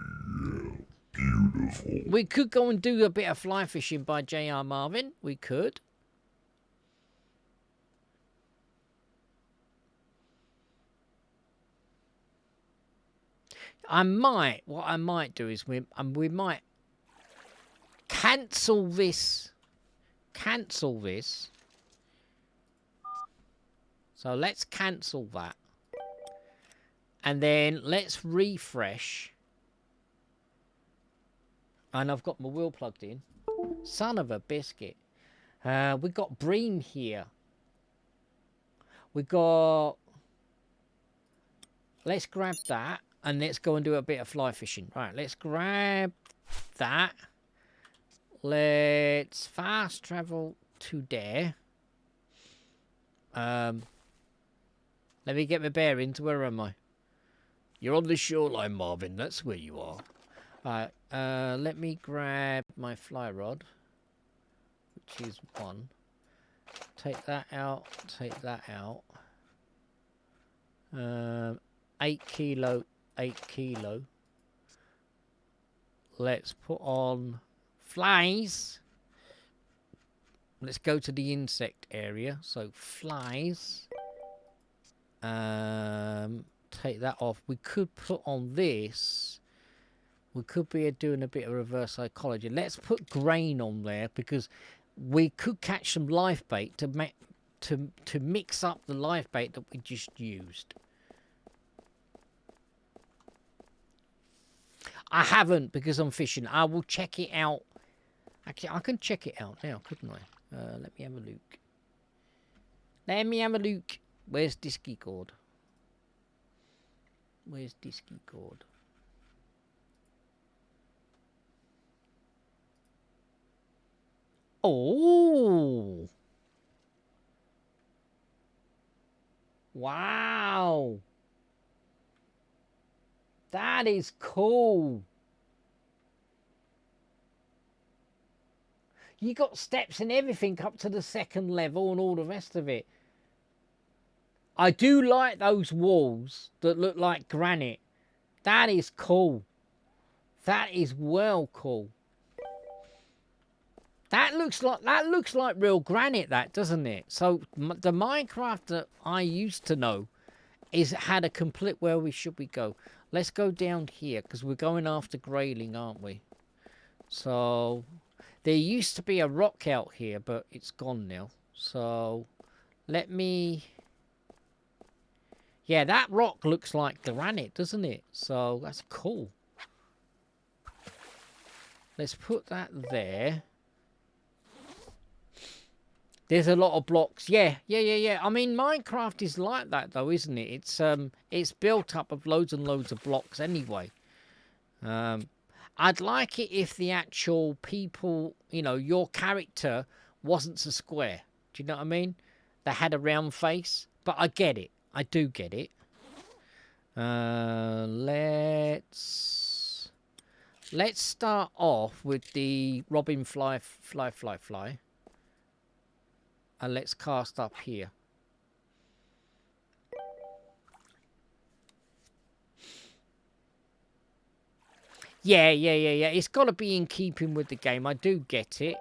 Beautiful. We could go and do a bit of fly fishing by J.R. Marvin. We could. What I might do is we might cancel this. So let's cancel that. And then let's refresh. And I've got my wheel plugged in. Son of a biscuit. We've got bream here. We got... Let's grab that. And let's go and do a bit of fly fishing. Right, let's grab that. Let's fast travel to there. Let me get my bearings. Where am I? You're on the shoreline, Marvin. That's where you are. Alright, let me grab my fly rod, which is 1. Take that out. Take that out. 8 kilo. 8 kilo. Let's put on flies. Let's go to the insect area. So flies. Take that off. We could put on this. We could be doing a bit of reverse psychology. Let's put grain on there because we could catch some live bait to mix up the live bait that we just used. I haven't because I'm fishing. I will check it out. Actually, I can check it out now, couldn't I? Let me have a look. Let me have a look. Where's Disky cord? Where's Disky cord? Oh! Wow! That is cool. You got steps and everything up to the 2nd level and all the rest of it. I do like those walls that look like granite. That is cool. That is well cool. That looks like real granite, that, doesn't it? So the Minecraft that I used to know had a complete... Where should we go? Let's go down here, because we're going after grayling, aren't we? So, there used to be a rock out here, but it's gone now. So, let me... Yeah, that rock looks like granite, doesn't it? So, that's cool. Let's put that there. There's a lot of blocks. Yeah. I mean, Minecraft is like that though, isn't it? It's built up of loads and loads of blocks anyway. I'd like it if the actual people, you know, your character wasn't so square. Do you know what I mean? They had a round face, but I get it. I do get it. Let's start off with the Robin fly. And let's cast up here. Yeah. It's got to be in keeping with the game. I do get it.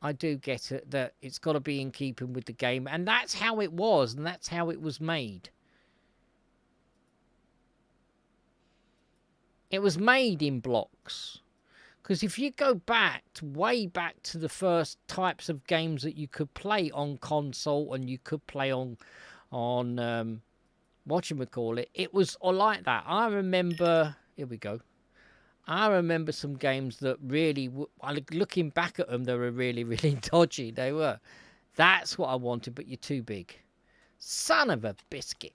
That it's got to be in keeping with the game. And that's how it was. And that's how it was made. It was made in blocks. Because if you go back, way back to the first types of games that you could play on console and you could play on whatchamacallit, it was all like that. I remember, here we go. I remember some games that really, looking back at them, they were really, really dodgy. They were. That's what I wanted, but you're too big. Son of a biscuit.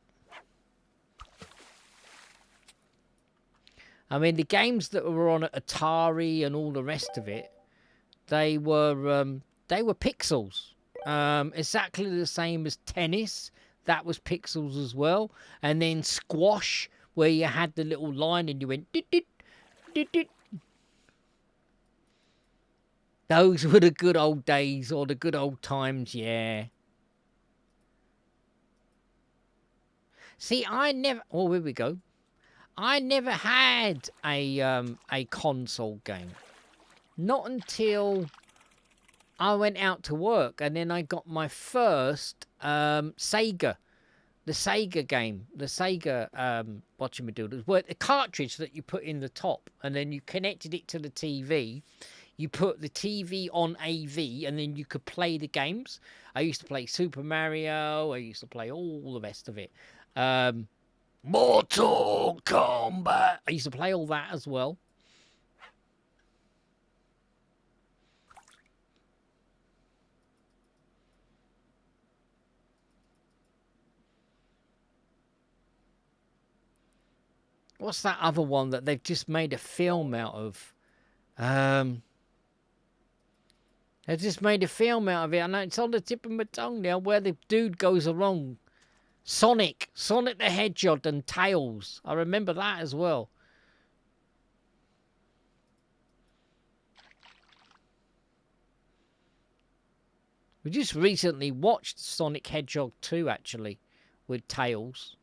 I mean, the games that were on Atari and all the rest of it, they were pixels. Exactly the same as tennis. That was pixels as well. And then squash, where you had the little line and you went dit dit dit dit. Those were the good old days or the good old times, yeah. See, I never. Oh, here we go. I never had a console game. Not until I went out to work, and then I got my first Sega. The Sega game, the Sega whatchamacallit, were the cartridge that you put in the top, and then you connected it to the TV. You put the TV on AV, and then you could play the games. I used to play Super Mario. I used to play all the rest of it. Mortal Kombat. I used to play all that as well. What's that other one that they've just made a film out of? They've just made a film out of it. I know it's on the tip of my tongue now, where the dude goes along. Sonic the Hedgehog and Tails. I remember that as well. We just recently watched Sonic Hedgehog 2 actually, with Tails.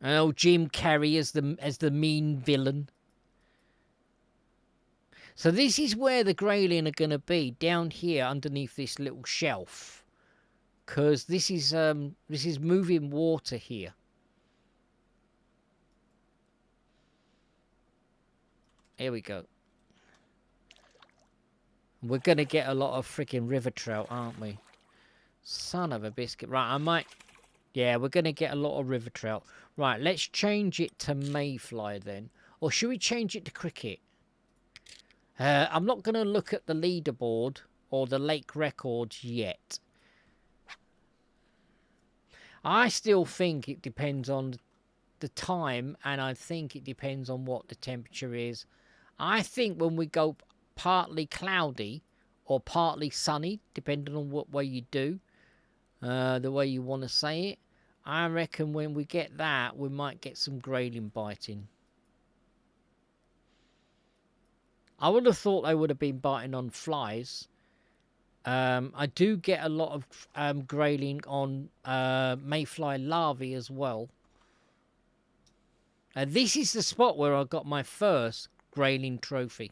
And old Jim Carrey as the mean villain. So this is where the Greyling are going to be, down here underneath this little shelf. Because this is moving water here. Here we go. We're going to get a lot of freaking river trout, aren't we? Son of a biscuit. Right, I might... Yeah, we're going to get a lot of river trout. Right, let's change it to mayfly then. Or should we change it to cricket? I'm not going to look at the leaderboard or the lake records yet. I still think it depends on the time, and I think it depends on what the temperature is. I think when we go partly cloudy or partly sunny, depending on what way you do, the way you want to say it, I reckon when we get that, we might get some grayling biting. I would have thought they would have been biting on flies. I do get a lot of grayling on mayfly larvae as well. This is the spot where I got my first grayling trophy.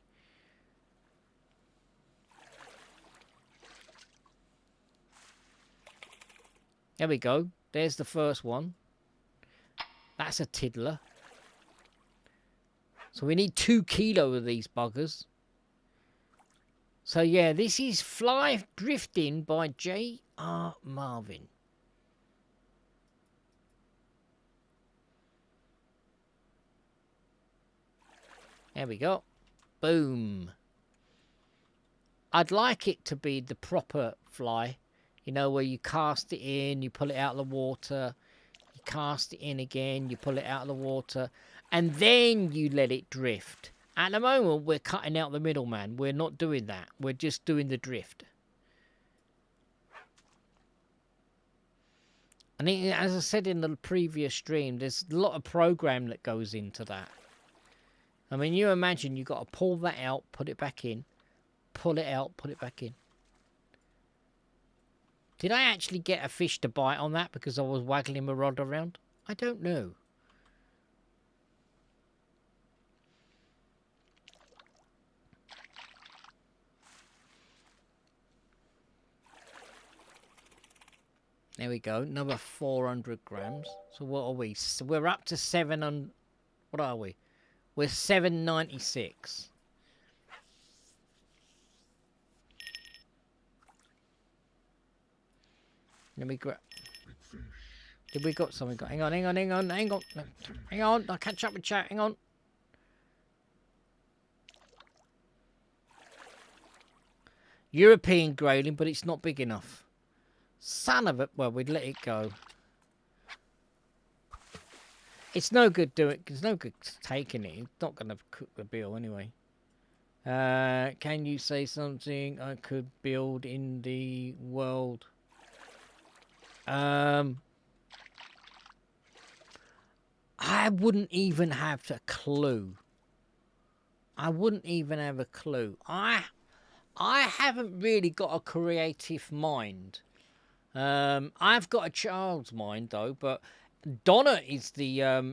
There we go. There's the first one. That's a tiddler. So we need 2 kilo of these buggers. So yeah, this is Fly Drifting by J.R. Marvin. There we go. Boom. I'd like it to be the proper fly, you know, where you cast it in, you pull it out of the water, you cast it in again, you pull it out of the water, and then you let it drift. At the moment, we're cutting out the middleman. We're not doing that. We're just doing the drift. And as I said in the previous stream, there's a lot of program that goes into that. I mean, you imagine you've got to pull that out, put it back in, pull it out, put it back in. Did I actually get a fish to bite on that because I was waggling my rod around? I don't know. There we go, another 400 grams. So what are we? So we're up to 700. What are we? We're 796. Let me grab. Did we got something? Hang on. Hang on. I'll catch up with chat. Hang on. European grayling, but it's not big enough. Son of a... Well, we'd let it go. It's no good doing... It's no good taking it. It's not going to cook the bill anyway. Can you say something I could build in the world? I wouldn't even have a clue. I wouldn't even have a clue. I haven't really got a creative mind. I've got a child's mind though, but Donna is the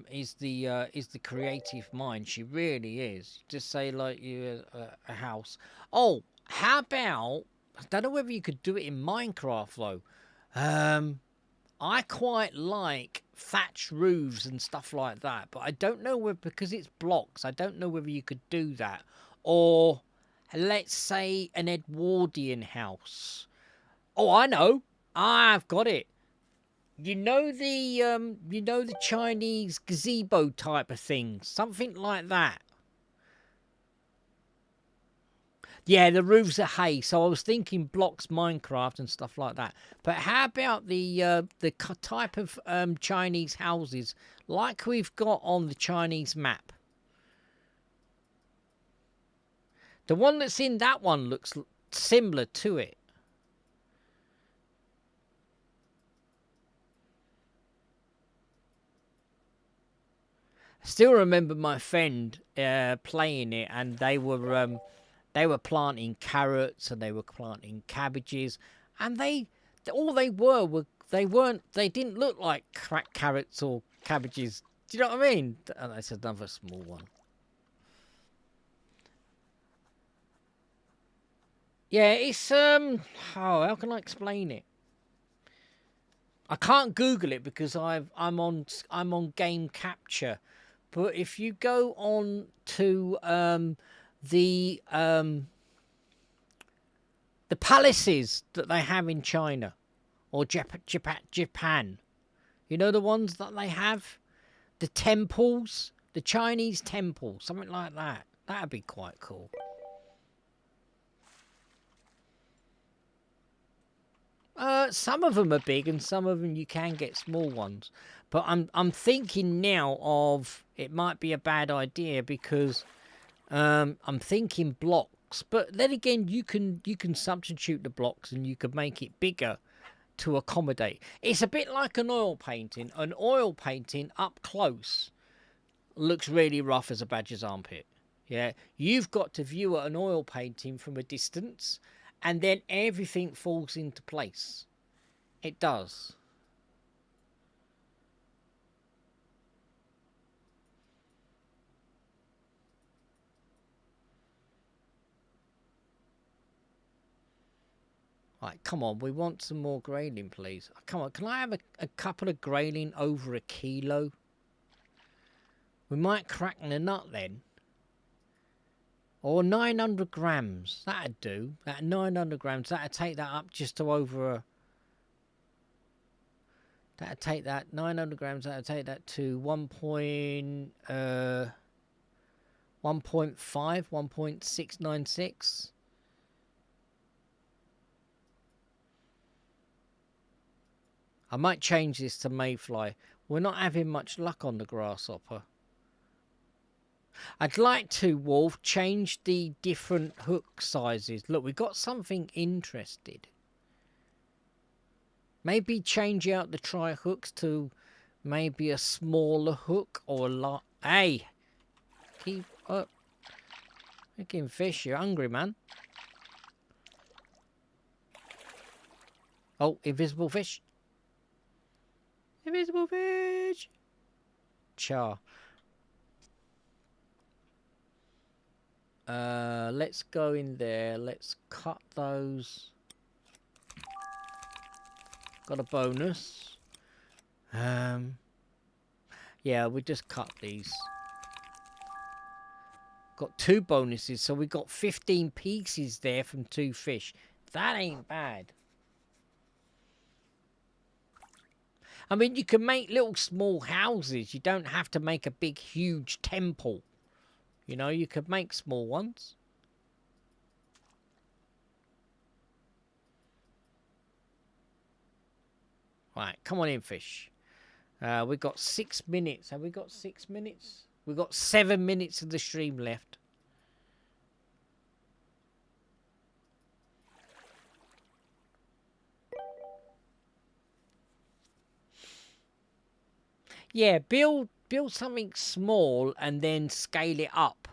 creative mind. She really is. Just say like you a house. Oh, how about? I don't know whether you could do it in Minecraft though. I quite like thatch roofs and stuff like that, but I don't know whether, because it's blocks, I don't know whether you could do that. Or let's say an Edwardian house. Oh, I know. I've got it. You know the Chinese gazebo type of thing, something like that. Yeah, the roofs are hay, so I was thinking blocks, Minecraft and stuff like that. But how about the type of Chinese houses like we've got on the Chinese map? The one that's in that one looks similar to it. I still remember my friend playing it, and they were planting carrots and they were planting cabbages, and they didn't look like carrots or cabbages. Do you know what I mean? And that's another small one. Yeah, it's how can I explain it? I can't Google it because I'm on game capture. But if you go on to the palaces that they have in China or Japan, you know the ones that they have, the temples, the Chinese temple, something like that. That'd be quite cool. Some of them are big, and some of them you can get small ones. But I'm thinking now of it might be a bad idea because I'm thinking blocks. But then again, you can substitute the blocks and you could make it bigger to accommodate. It's a bit like an oil painting. An oil painting up close looks really rough as a badger's armpit. Yeah, you've got to view an oil painting from a distance, and then everything falls into place. It does. Right, come on, we want some more grayling, please. Come on, can I have a couple of grayling over a kilo? We might crack the nut then. Or 900 grams. That'd do. That 900 grams, that'd take that up just to over a... That'd take that 900 grams, that'd take that to 1.5, 1.696. I might change this to mayfly. We're not having much luck on the grasshopper. I'd like to, Wolf, change the different hook sizes. Look, we've got something interested. Maybe change out the tri-hooks to maybe a smaller hook or a lot. Hey, keep up. Freaking fish, you're hungry, man. Oh, invisible fish. Invisible fish. Char. Let's go in there. Let's cut those. Got a bonus. Yeah, we just cut these. Got 2 bonuses, so we got 15 pieces there from 2 fish. That ain't bad. I mean, you can make little small houses. You don't have to make a big, huge temple. You know, you could make small ones. Right, come on in, fish. We've got 6 minutes. Have we got 6 minutes? We've got 7 minutes of the stream left. Yeah, build something small and then scale it up.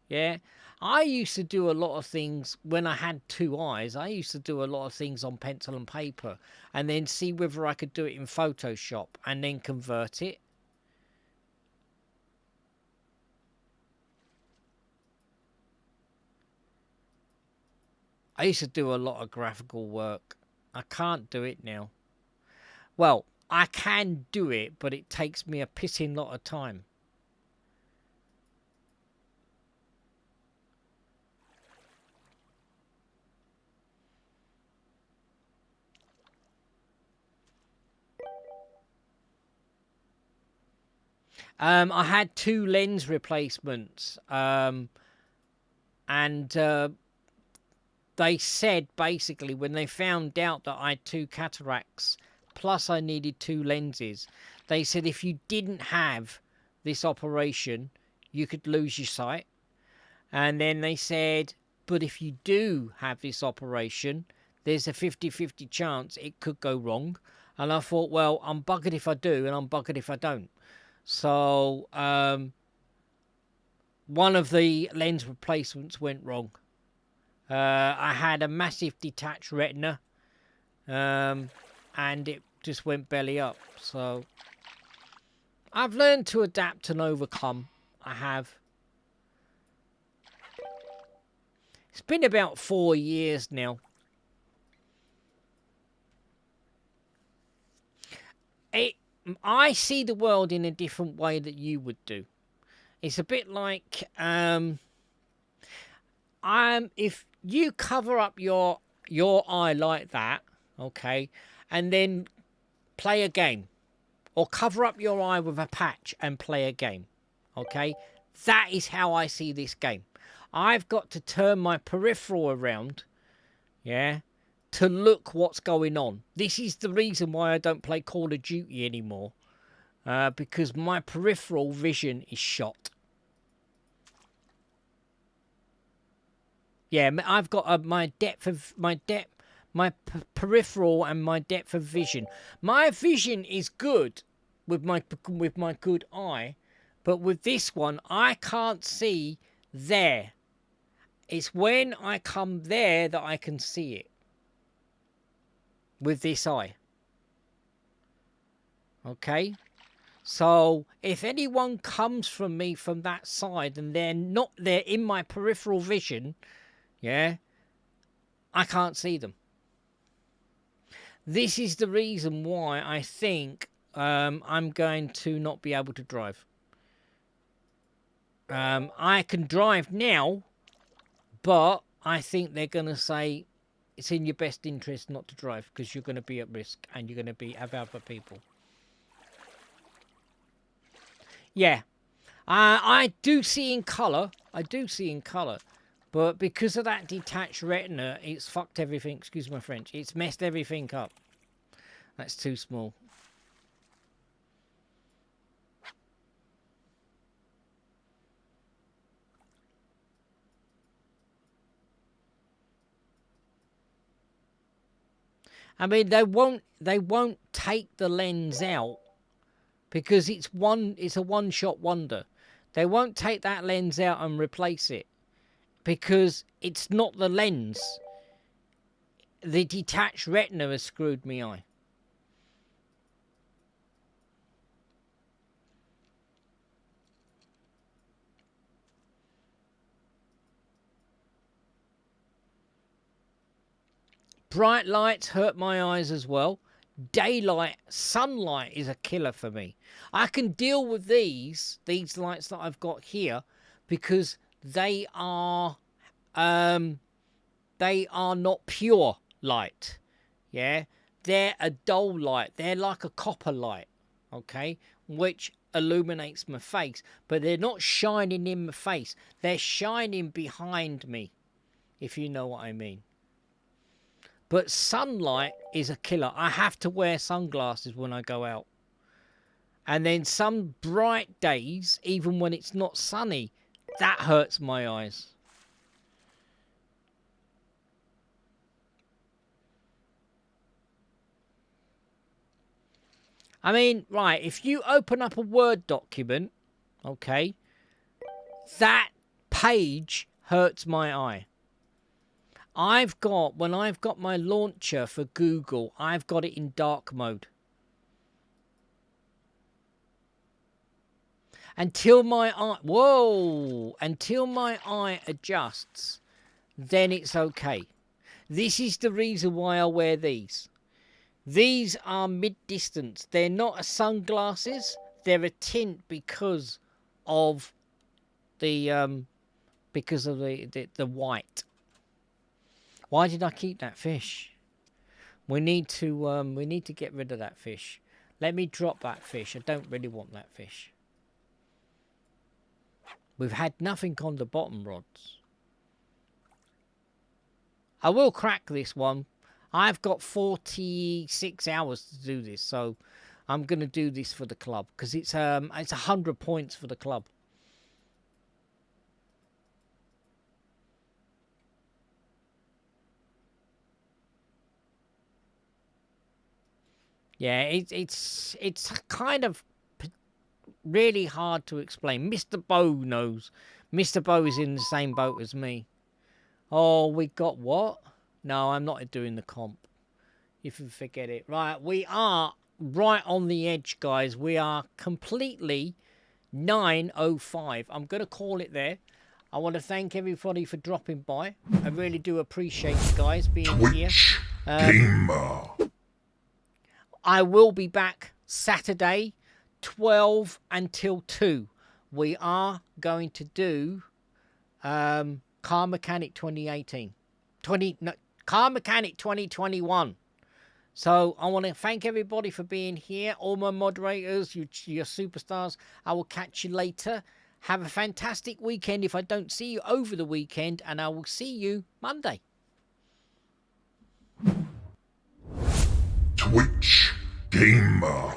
Yeah. I used to do a lot of things when I had 2 eyes. I used to do a lot of things on pencil and paper and then see whether I could do it in Photoshop and then convert it. I used to do a lot of graphical work. I can't do it now. Well, I can do it, but it takes me a pissing lot of time. I had 2 lens replacements, and they said basically when they found out that I had 2 cataracts, plus I needed 2 lenses, they said if you didn't have this operation, you could lose your sight. And then they said, but if you do have this operation, there's a 50-50 chance it could go wrong. And I thought, well, I'm buggered if I do, and I'm buggered if I don't. So one of the lens replacements went wrong. I had a massive detached retina, and it just went belly up. So I've learned to adapt and overcome. I have. It's been about 4 years now. I see the world in a different way that you would do. It's a bit like if you cover up your eye like that, okay, and then play a game, or cover up your eye with a patch and play a game, okay, that is how I see this game. I've got to turn my peripheral around, yeah, to look what's going on. This is the reason why I don't play Call of Duty anymore, because my peripheral vision is shot. Yeah, I've got my peripheral and my depth of vision. My vision is good with my good eye, but with this one I can't see there. It's when I come there that I can see it with this eye. Okay? So if anyone comes from me from that side and they're in my peripheral vision, yeah, I can't see them. This is the reason why I think I'm going to not be able to drive. I can drive now, but I think they're going to say it's in your best interest not to drive because you're going to be at risk and you're going to have other people. Yeah, I do see in colour. But because of that detached retina, it's fucked everything. Excuse my French. It's messed everything up. That's too small. I mean, they won't take the lens out because it's a one-shot wonder. They won't take that lens out and replace it because it's not the lens. The detached retina has screwed me eye. Bright lights hurt my eyes as well. Daylight, sunlight is a killer for me. I can deal with these lights that I've got here because they are not pure light. Yeah, they're a dull light. They're like a copper light, okay, which illuminates my face, but they're not shining in my face. They're shining behind me, if you know what I mean. But sunlight is a killer. I have to wear sunglasses when I go out. And then some bright days, even when it's not sunny, that hurts my eyes. I mean, right, if you open up a Word document, okay, that page hurts my eye. When I've got my launcher for Google, I've got it in dark mode. Until my eye adjusts, then it's okay. This is the reason why I wear these. These are mid-distance. They're not sunglasses. They're a tint because of the white. Why did I keep that fish? We need to get rid of that fish. Let me drop that fish. I don't really want that fish. We've had nothing on the bottom rods. I will crack this one. I've got 46 hours to do this, so I'm going to do this for the club because it's 100 points for the club. Yeah, it's kind of really hard to explain. Mr. Bow knows. Mr. Bow is in the same boat as me. Oh, we got what? No, I'm not doing the comp. If you forget it. Right, we are right on the edge, guys. We are completely 9:05. I'm going to call it there. I want to thank everybody for dropping by. I really do appreciate you guys being here. Gamer. I will be back Saturday, 12 until 2. We are going to do Car Mechanic 2018. Car Mechanic 2021. So I want to thank everybody for being here. All my moderators, your superstars. I will catch you later. Have a fantastic weekend if I don't see you over the weekend. And I will see you Monday. Twitch Gamer.